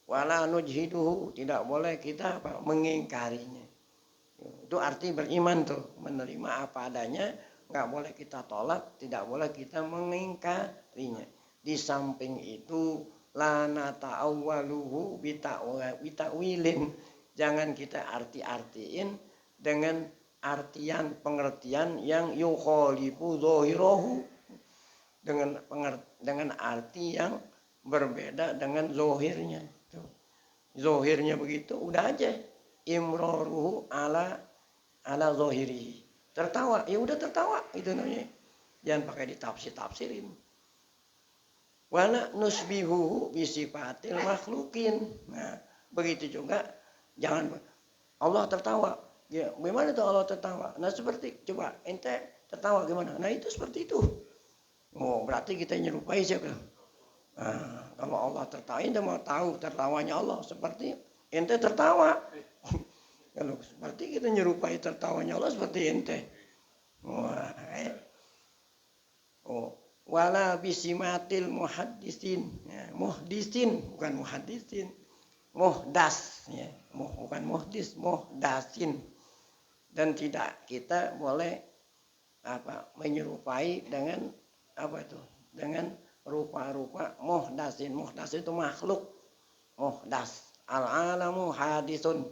Wala nujhiduhu, tidak boleh kita mengingkarinya. Itu arti beriman tuh, menerima apa adanya, nggak boleh kita tolak, tidak boleh kita mengingkarinya. Di samping itu la nata'awwaluhu bita'wilin. Jangan kita arti-artiin dengan artian pengertian yang yukhalifu dhahirahu, dengan arti yang berbeda dengan zohirnya. Zohirnya begitu, udah aja imroruhu ala zohiri. Tertawa, ya udah tertawa itu namanya. Jangan pakai ditafsir-tafsirin. Wala nusbihu bisifatil makhlukin. Nah, begitu juga jangan Allah tertawa. Ya, bagaimana tuh Allah tertawa? Nah, seperti coba ente tertawa gimana? Nah, itu seperti itu. Berarti kita nyerupai siapa? Kalau Allah tertawa, ente mau tahu tertawanya Allah seperti ente tertawa. Kalau seperti kita nyerupai tertawanya Allah seperti ente. Wah, wala bisimatil muhaddisin. Ya, muhdisin bukan muhaddisin. Muhdas ya, bukan muhdis, muhdasin. Dan tidak kita boleh menyerupai dengan dengan rupa-rupa muhdasin. Muhdas itu makhluk. Muhdas. Al-alamu hadisun.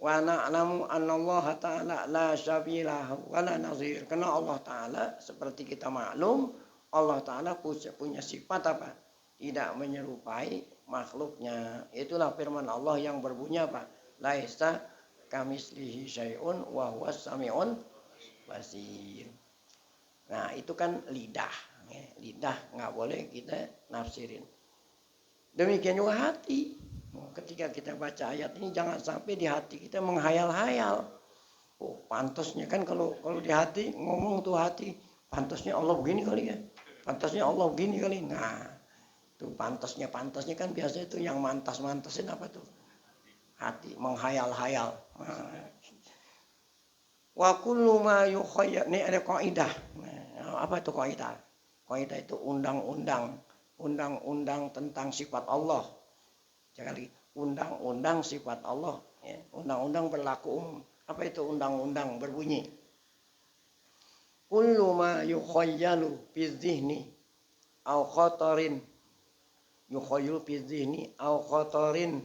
Wa na'lamu annallaha ta'ala la syabilahu wa la nazir. Karena Allah Ta'ala seperti kita maklum, Allah Ta'ala punya sifat apa? Tidak menyerupai makhluknya. Itulah firman Allah yang berbunyi apa? Laisa kamislihi syai'un wa huwas sami'un basir. Nah, itu kan lidah. Lidah nggak boleh kita nafsirin. Demikian juga hati. Ketika kita baca ayat ini jangan sampai di hati kita menghayal-hayal. Oh, pantasnya kan kalau di hati ngomong tuh hati, pantasnya Allah begini kali ya. Pantasnya Allah begini kali. Nah, tuh pantasnya kan biasa itu yang mantas-mantasin apa tuh? Hati menghayal-hayal. Nah, wa kullu ma yukhayyal. Ini ada kaidah. Nah, apa itu kaidah? Kaidah itu undang-undang tentang sifat Allah. Sekali undang-undang sifat Allah, ya. Undang-undang berlaku umum. Apa itu undang-undang berbunyi? Kullu ma yukhayyalu fi dzihni aw khatarin yukhayyalu fi dzihni aw khatarin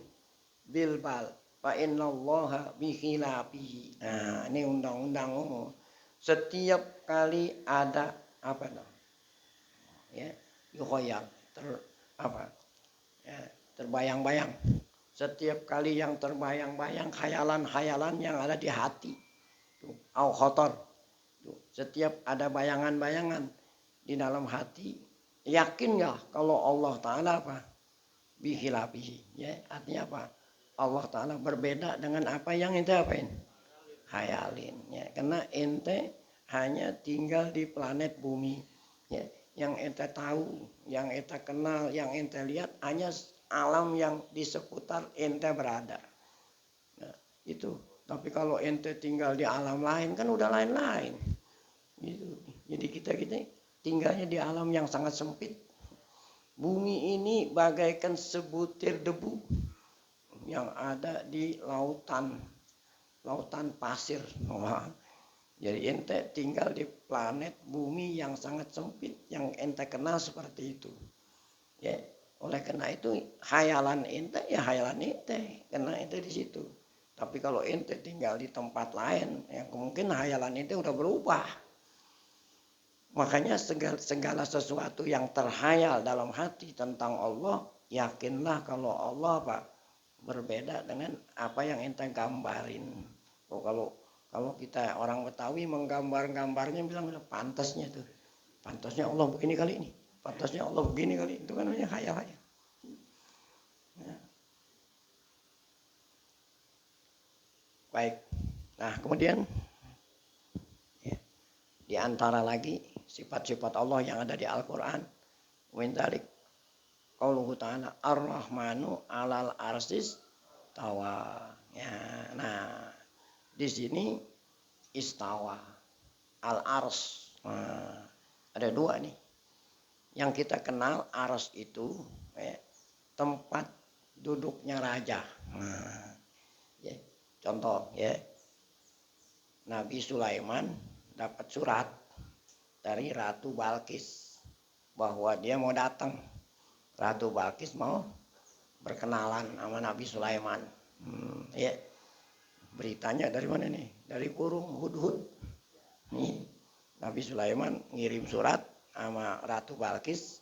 bil bal fa innallaha bi khilafihi. Nah, ini undang-undang umum. Setiap kali ada apa dong? Ya, yukhayyal terbayang-bayang. Setiap kali yang terbayang-bayang khayalan-khayalan yang ada di hati. Au khotor. Setiap ada bayangan-bayangan di dalam hati, yakin ya kalau Allah Ta'ala apa? Bihilapihi. Ya, artinya apa? Allah Ta'ala berbeda dengan apa yang ente apain? Khayalin. Ya, karena ente hanya tinggal di planet bumi. Ya, yang ente tahu, yang ente kenal, yang ente lihat hanya alam yang di seputar ente berada. Nah, itu. Tapi kalau ente tinggal di alam lain kan udah lain-lain. Gitu. Jadi kita tinggalnya di alam yang sangat sempit. Bumi ini bagaikan sebutir debu yang ada di lautan pasir. Wah. Jadi ente tinggal di planet bumi yang sangat sempit yang ente kenal seperti itu. Ya. Oleh karena itu khayalan ente ya khayalan ente karena ente di situ. Tapi kalau ente tinggal di tempat lain yang mungkin khayalan ente udah berubah. Makanya segala sesuatu yang terhayal dalam hati tentang Allah, yakinlah kalau Allah berbeda dengan apa yang ente gambarin. Oh, kalau kita orang Betawi menggambar-gambarnya bilang pantasnya tuh. Pantasnya Allah begini kali ini. Pantasnya Allah begini kali, itu kan namanya khayal-khayal. Ya. Baik. Nah, kemudian ya, di antara lagi sifat-sifat Allah yang ada di Al-Qur'an, min dzalik qauluhu ta'ala Ar-Rahmanu 'alal arsis tawa. Ya, nah, di sini istawa al-ars. Nah, ada dua nih. Yang kita kenal aras itu tempat duduknya raja. Nah, ya, contoh ya, Nabi Sulaiman dapat surat dari Ratu Balkis bahwa dia mau datang. Ratu Balkis mau berkenalan sama Nabi Sulaiman. Ya, beritanya dari mana nih? Dari burung hudhud. Nih, Nabi Sulaiman ngirim surat sama Ratu Balkis,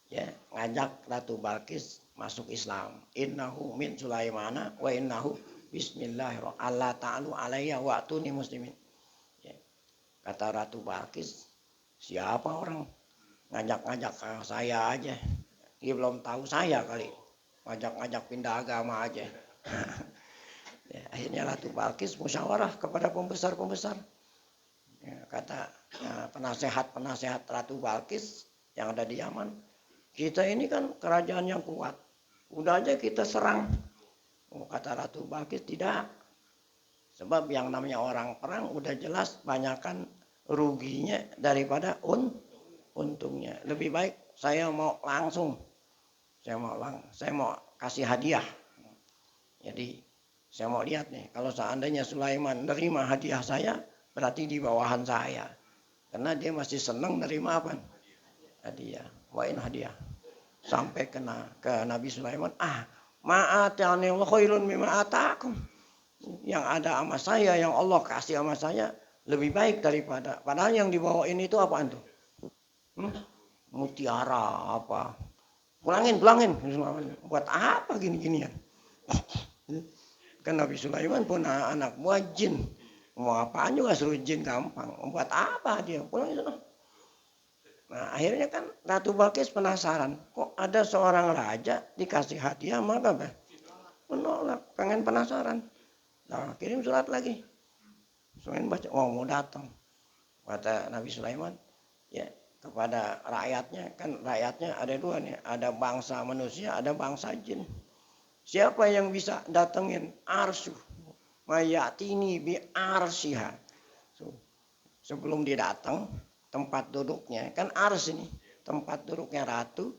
ya, ngajak Ratu Balkis masuk Islam. Innahu min Sulaimana wa innahu bismillahirrahmanirrahim. Allah ta'alu alayya wa atuni muslimin. Ya. Kata Ratu Balkis, siapa orang ngajak-ngajak saya aja. Dia belum tahu saya kali. Ngajak-ngajak pindah agama aja. Ya, akhirnya Ratu Balkis musyawarah kepada pembesar-pembesar. Ya, kata penasehat Ratu Balkis yang ada di Yaman, kita ini kan kerajaan yang kuat, udah aja kita serang Kata Ratu Balkis tidak. Sebab yang namanya orang perang udah jelas banyakkan ruginya daripada untungnya. Lebih baik saya mau langsung. Saya mau kasih hadiah. Jadi saya mau lihat nih, kalau seandainya Sulaiman nerima hadiah saya, berarti di bawahan saya. Karena dia masih senang nerima apa? Hadiah. Wain hadiah. Sampai ke Nabi Sulaiman, ma'atani Allah khairun mimma atakum. Yang ada sama saya, yang Allah kasih sama saya, lebih baik daripada. Padahal yang dibawain itu apaan tuh? Mutiara apa? Pulangin. Buat apa gini-ginian? Kan Nabi Sulaiman pun anak buah jin. Mau apaan juga suruh jin gampang. Buat apa dia? Pulangin sana. Nah akhirnya kan Ratu Balkis penasaran. Kok ada seorang raja dikasih hadiah maka menolak. Pengen penasaran. Nah kirim surat lagi. Sulaiman baca, mau datang. Kata Nabi Sulaiman, ya kepada rakyatnya. Kan rakyatnya ada dua nih. Ada bangsa manusia, ada bangsa jin. Siapa yang bisa datengin arsu? Mayatini bi arsiha. Sebelum dia datang, tempat duduknya. Kan ars ini, tempat duduknya ratu.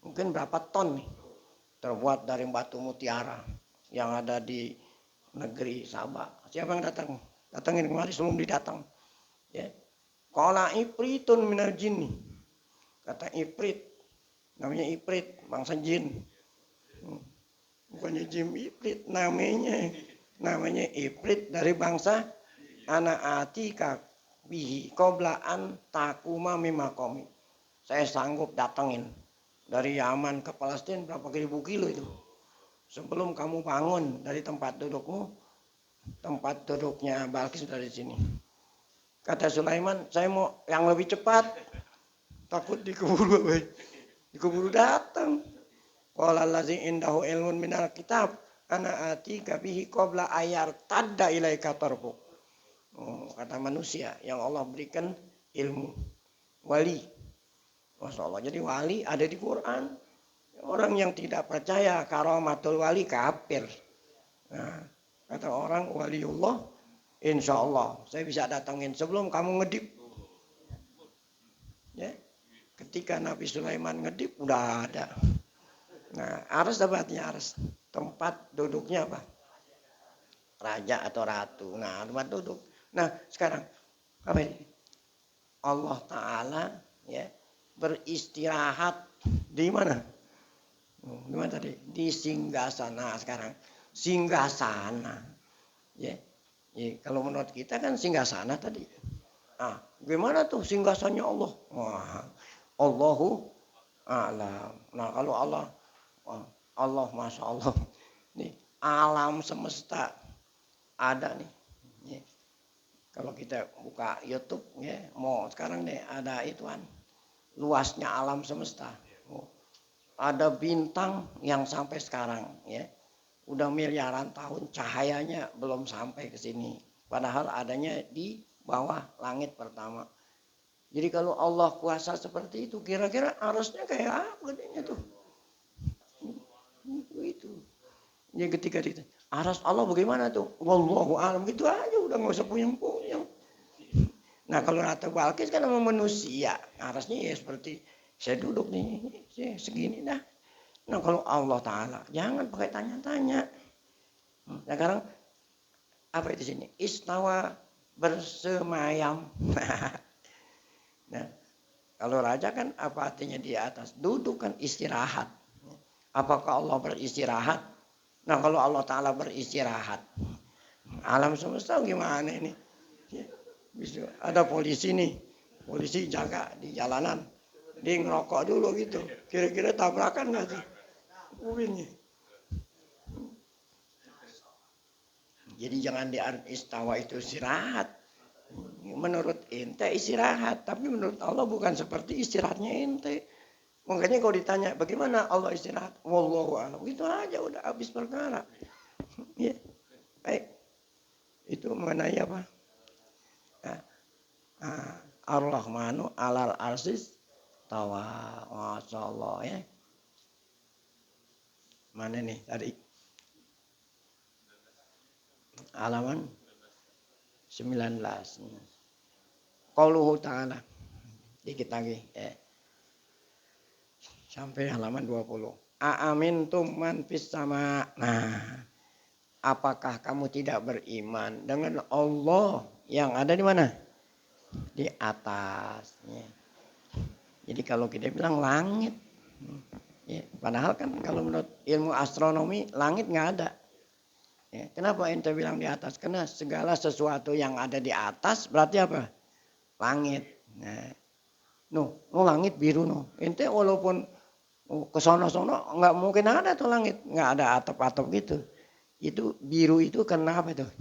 Mungkin berapa ton nih. Terbuat dari batu mutiara. Yang ada di negeri Sabah. Siapa yang datang? Datangin kemari sebelum didatang. Ya. Qala ifritun minal jinni. Kata ifrit. Namanya ifrit, bangsa jin. Bukannya jin ifrit, namanya ifrit dari bangsa ana atika bihi qoblaan takuma mimakomi. Saya sanggup datangin dari Yaman ke Palestina berapa ribu kilo itu. Sebelum kamu bangun dari tempat dudukmu, tempat duduknya Balkis dari sini. Kata Sulaiman, saya mau yang lebih cepat. Takut dikeburu datang. Qala allazi indahu ilmun minal kitab ana atika bihi qabla ayar tadda ilaika tarfu. Kata manusia yang Allah berikan ilmu wali. Masya Allah. Jadi wali ada di Quran. Orang yang tidak percaya karamatul wali kafir. Nah, kata orang waliullah, insya Allah saya bisa datangin sebelum kamu ngedip. Ya, ketika Nabi Sulaiman ngedip udah ada. Nah, ars apa artinya ars? Tempat duduknya apa? Raja atau ratu. Nah, tempat duduk. Nah, sekarang apa ini? Allah Ta'ala ya beristirahat di mana? Di mana tadi? Di singgasana sekarang. Singgasana. Ya. Kalau menurut kita kan singgasana tadi. Gimana tuh singgasananya Allah? Allahu a'lam. Nah, kalau Allah Masya Allah. Nih, alam semesta ada nih. Ya. Kalau kita buka YouTube ya, mau sekarang nih ada ituan. Luasnya alam semesta. Ada bintang yang sampai sekarang ya. Udah miliaran tahun cahayanya belum sampai ke sini. Padahal adanya di bawah langit pertama. Jadi kalau Allah kuasa seperti itu, kira-kira arusnya kayak apa gedenya tuh? Itu. Ya ketika itu, aras Allah bagaimana tuh? Wallahu a'lam gitu aja udah nggak usah puyeng-puyeng. Nah kalau Ratu Balkis kan sama manusia, arasnya ya seperti saya duduk nih, segini dah. Nah kalau Allah Ta'ala, jangan pakai tanya-tanya. Nah sekarang, apa itu sini? Istawa bersemayam. Nah, kalau raja kan apa artinya di atas? Duduk kan istirahat. Apakah Allah beristirahat? Nah kalau Allah Ta'ala beristirahat, alam semesta gimana ini? Bisa ada polisi nih, polisi jaga di jalanan, dia ngerokok dulu gitu, kira-kira tabrakan nggak sih? Ubinnya. Jadi jangan di istawa itu istirahat. Menurut ente istirahat, tapi menurut Allah bukan seperti istirahatnya ente. Makanya kalau ditanya bagaimana Allah istirahat, wallahu a'lam, gitu aja udah habis perkara. Ya, baik. Itu mengenai apa? Ar-Rahmanu alal arsis tawa. Masya Allah ya. Mana nih tadi? halaman 19. Qauluhu ta'ala. Dikit lagi. Sampai halaman 20. Aamintum man fis sama. Nah, apakah kamu tidak beriman dengan Allah yang ada di mana? Di atasnya. Jadi kalau kita bilang langit, ya, padahal kan kalau menurut ilmu astronomi langit nggak ada. Ya, kenapa ente bilang di atas? Karena segala sesuatu yang ada di atas berarti apa? Langit. Nah, langit biru no. Ente walaupun ke sono-sono nggak mungkin ada tuh langit, nggak ada atap-atap gitu. Itu biru itu karena apa tuh?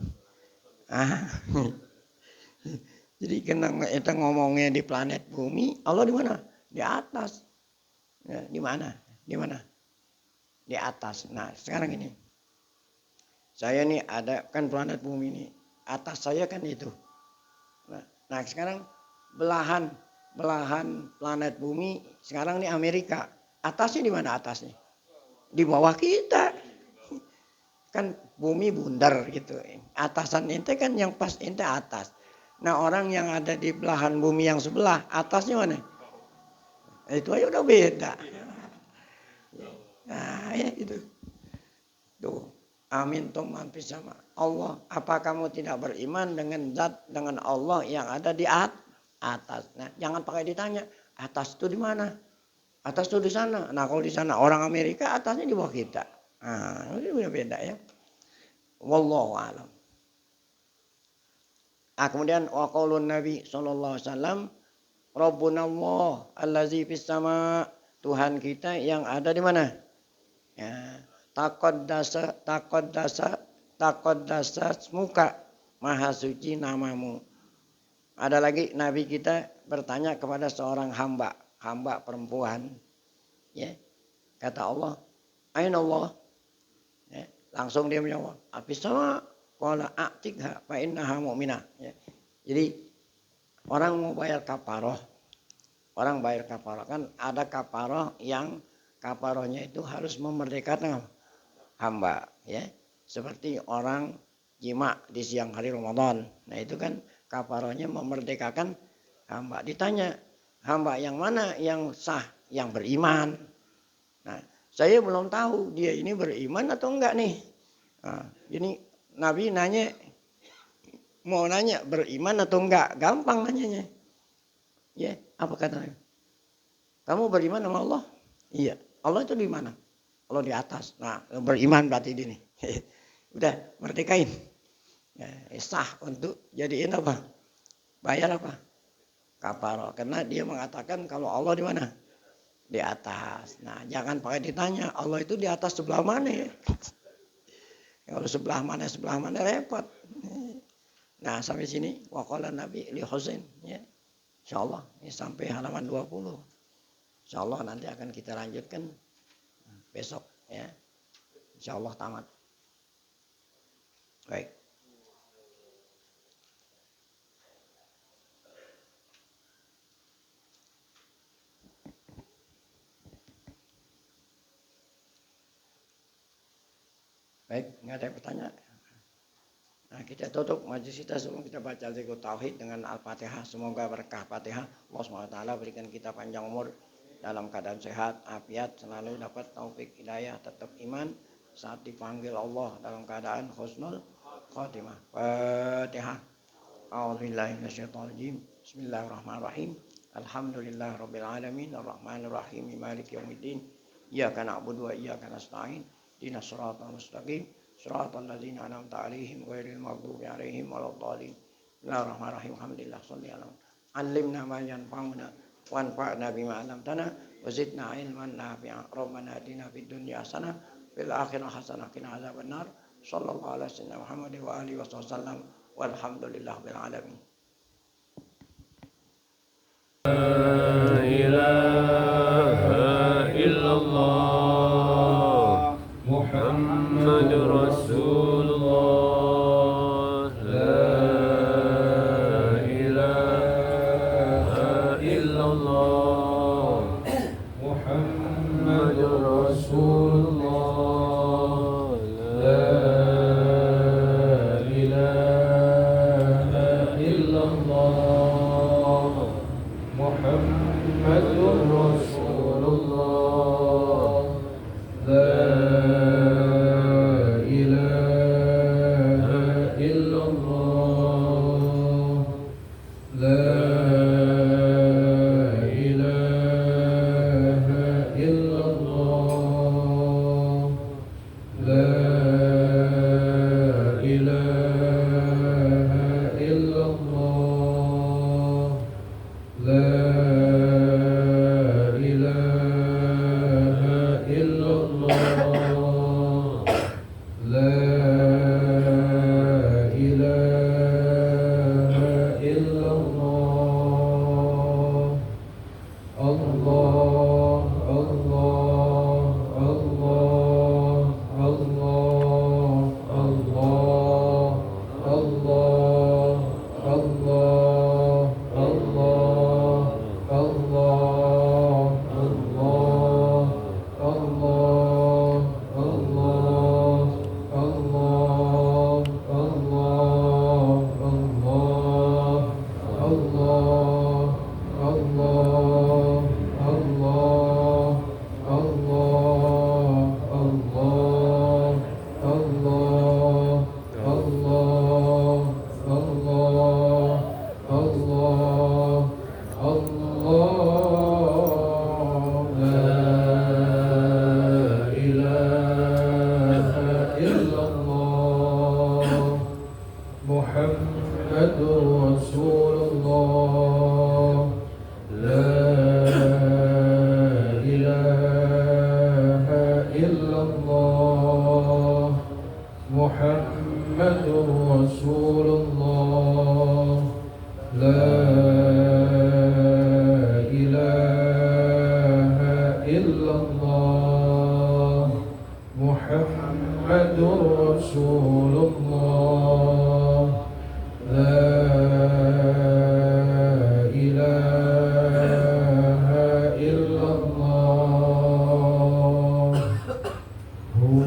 Jadi karena kita ngomongnya di planet bumi, Allah di mana? Di atas. Ya, di mana? Di mana? Di atas. Nah, sekarang ini. Saya nih ada kan planet bumi ini. Atas saya kan itu. Nah sekarang belahan planet bumi sekarang nih Amerika. Atasnya di mana atasnya? Di bawah kita. Kan bumi bundar gitu. Atasan ente kan yang pas ente atas. Nah orang yang ada di belahan bumi yang sebelah atasnya mana? Itu aja udah beda. Nah ya itu. Tuh. Amin tum mampis sama Allah. Apa kamu tidak beriman dengan zat dengan Allah yang ada di atas? Nah, jangan pakai ditanya atas itu di mana? Atas itu di sana. Nah, kalau di sana orang Amerika atasnya di bawah kita. Nah, ini udah beda ya. Wallahu a'lam. Kemudian wa qaulun Nabi sallallahu alaihi wasallam Rabbunallah allazi fis sama. Tuhan kita yang ada di mana? Ya. Taqaddasa muka maha suci namamu. Ada lagi Nabi kita bertanya kepada seorang hamba perempuan. Ya. Kata Allah, "Aina Allah?" Ya. Langsung dia menjawab, "Afis sama qala a'tikha fa innaha mu'minah." Ya. Jadi orang mau bayar kafaroh. Orang bayar kafaroh kan ada kafaroh yang kafarohnya itu harus memerdekakan hamba, ya, seperti orang jima di siang hari Ramadan. Nah itu kan kafarohnya memerdekakan hamba. Ditanya hamba yang mana yang sah, yang beriman. Nah saya belum tahu dia ini beriman atau enggak nih. Nah, ini Nabi mau nanya beriman atau enggak, gampang nanyanya. Ya, apa katanya? Kamu beriman sama Allah? Iya. Allah itu di mana? Allah di atas. Nah, beriman berarti ini. Udah, merdekain. Ya, sah untuk jadiin apa? Bayar apa? Kafaroh. Karena dia mengatakan kalau Allah di mana? Di atas. Nah, jangan pakai ditanya Allah itu di atas sebelah mana ya? Kalau sebelah mana repot. Nah, sampai sini waqala Nabi li Husain, ya. Insyaallah ini sampai halaman 20. Insyaallah nanti akan kita lanjutkan besok, ya. Insyaallah tamat. Baik. Baik, nggak ada pertanyaan. Nah, kita tutup majelis kita sebelum kita baca zikir tauhid dengan Al-Fatihah. Semoga berkah Fatihah Allah SWT berikan kita panjang umur dalam keadaan sehat, afiat, selalu dapat taufik hidayah, tetap iman saat dipanggil Allah dalam keadaan husnul khatimah. Fatihah. A'udzubillahi minasyaitonir rajim. Bismillahirrahmanirrahim. Alhamdulillahirabbil alamin, arrahmanir rahim, maliki yaumiddin. Iyyaka na'budu wa iyyaka nasta'in. Ihdinas siratal mustaqim. Siratal ladzina an'amta 'alaihim ghairil maghdubi 'alaihim waladdallin. Bismillahirrahmanirrahim. Alhamdulillah shalli ala. Allimna ma yanfa'una wanfa'na bima 'allamtana wa zidna 'ilman nafi'a. Rabbana atina fid dunya hasanah fil akhirati hasanah wa qina adzabannar. Shallallahu alaihi wasallam Muhammad wa alihi wasallam. Walhamdulillahil alamin. La ilaha illallah Muhammadur Rasulullah. La ilaha illallah Muhammadur Rasulullah. La ilaha الله محمد رسول الله لا إله إلا الله هو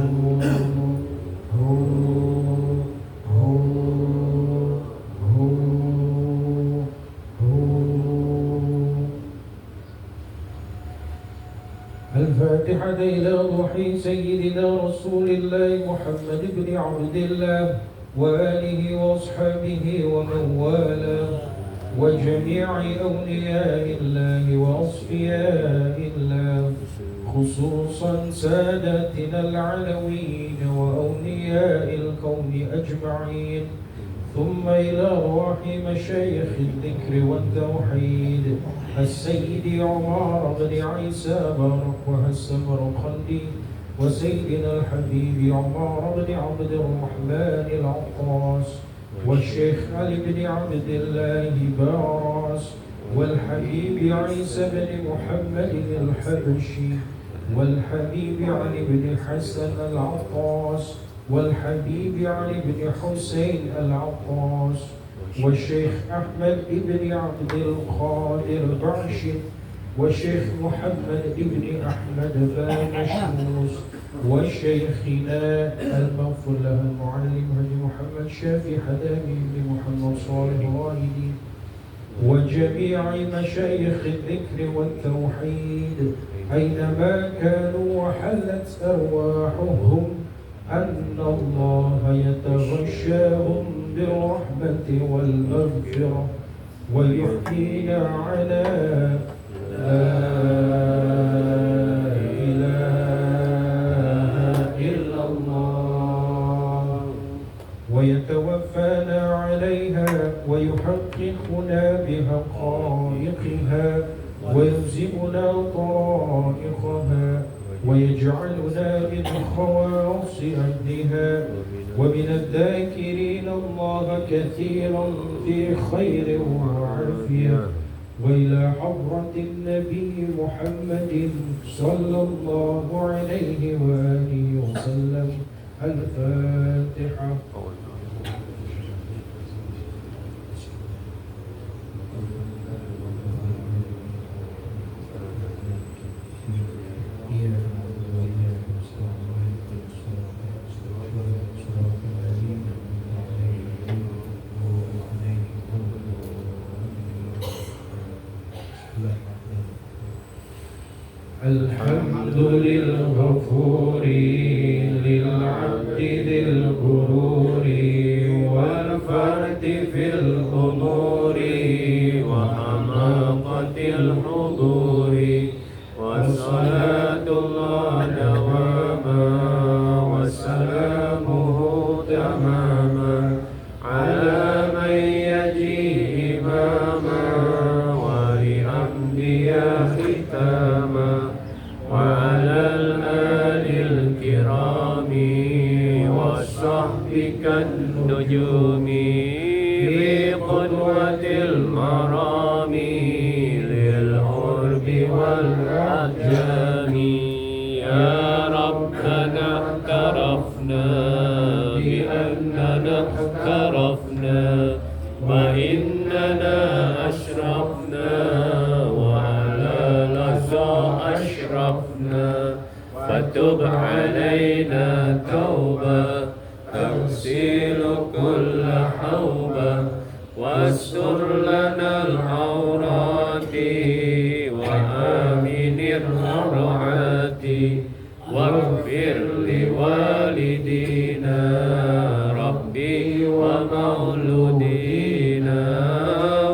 الفاتحة إلى روح سيدنا رسول الله محمد بن عبد الله وآله وأصحابه ومن والاه وجميع أولياء الله وأصفياء الله خصوصا ساداتنا العلويين وأولياء الكون أجمعين ثم إلى أرواح مشايخ الذكر والتوحيد السيد عمر بن عيسى بارك السمرقندي وسيدنا الحبيب عمر بن عبد الرحمن العطاس والشيخ علي بن عبد الله باراس والحبيب عيسى بن محمد الحبشي والحبيب علي بن حسن العطاس والحبيب علي بن حسين العطاس والشيخ أحمد بن عبد القادر بعشي والشيخ محمد بن أحمد بامشموس وشيخنا المغفور له المعلم هدي محمد شافي حدامي بن محمد صالح الراهدي وجميع مشايخ الذكر والتوحيد أينما كانوا وحلت أرواحهم أن الله يتغشاهم بالرحمة والمغفرة ويحيينا على لا إله إلا الله ويتوفانا عليها ويحققنا بحقائقها ويلزمنا طرائقها ويجعلنا من خواص أهلها ومن الذاكرين الله كثيرا في خير وعافية وإلى حضرة النبي محمد صلى الله عليه وآله وسلم الفاتحة. الحمد للغفور للعبد ذي الغرور والفرد في الأمور وأماطة الحضور والصلاة الله دواما وسلامه تماما على من يجي إماما ولأنبياء ختاما وعلى الآل الكرام والصحب كالنجوم بقدوة المرام للقرب والأحجام يا ربنا اعترفنا بأننا اعترفنا وإننا أشرفنا وعلى لظى أشرفنا فتب علينا توبة تغسل كل حوبة واستر لنا العورات وآمن الروعات واغفر لوالدينا ربي ومولودينا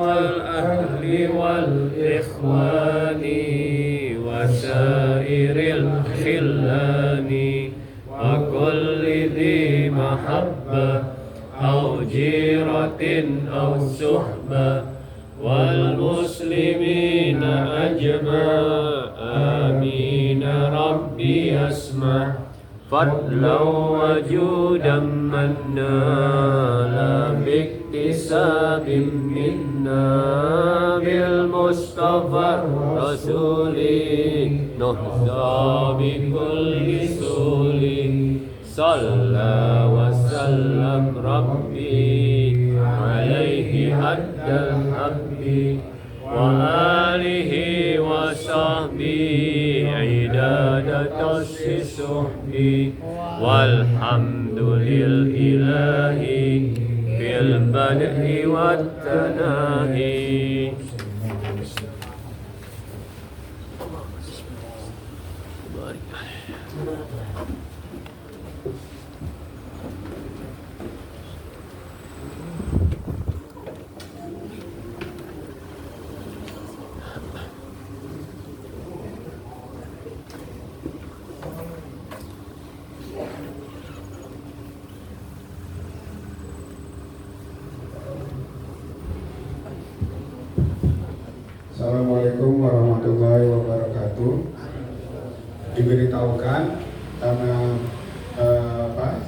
والأهل والإخوان وسائر الخلان وكل ذي محبة أو جيرة أو صحبة والمسلمين أجمع آمين ربي أسمع فضلا وجودا منا لا باكتساب منا بالمصطفى الرسول نهدى بكل سول صلى وسلم ربي عليه أدى الحب وآله وصحبه عداد الصحب والحمد لله في البدء والتناهي. Assalamualaikum warahmatullahi wabarakatuh. Diberitahukan karena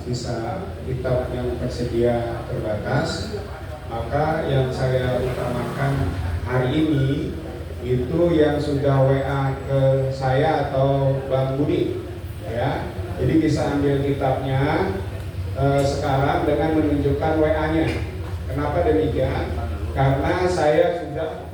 sisa kitab yang tersedia terbatas, maka yang saya utamakan hari ini itu yang sudah WA ke saya atau Bang Budi, ya. Jadi bisa ambil kitabnya sekarang dengan menunjukkan WA-nya. Kenapa demikian? Karena saya sudah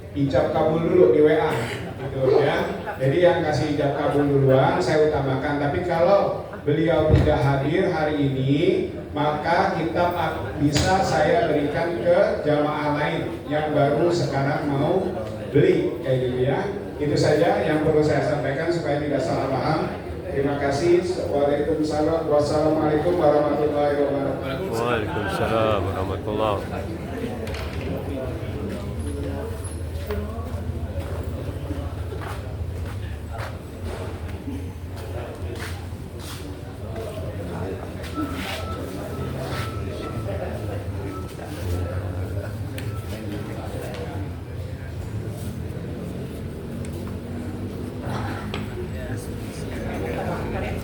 ijab kabul dulu di WA, gitu ya. Jadi yang kasih ijab kabul duluan saya utamakan. Tapi kalau beliau tidak hadir hari ini, maka kitab bisa saya berikan ke jamaah lain yang baru sekarang mau beli, kayak gitu ya. Itu saja yang perlu saya sampaikan supaya tidak salah paham. Terima kasih. Waalaikumsalam. Wassalamualaikum warahmatullahi wabarakatuh. Waalaikumsalam warahmatullahi wabarakatuh.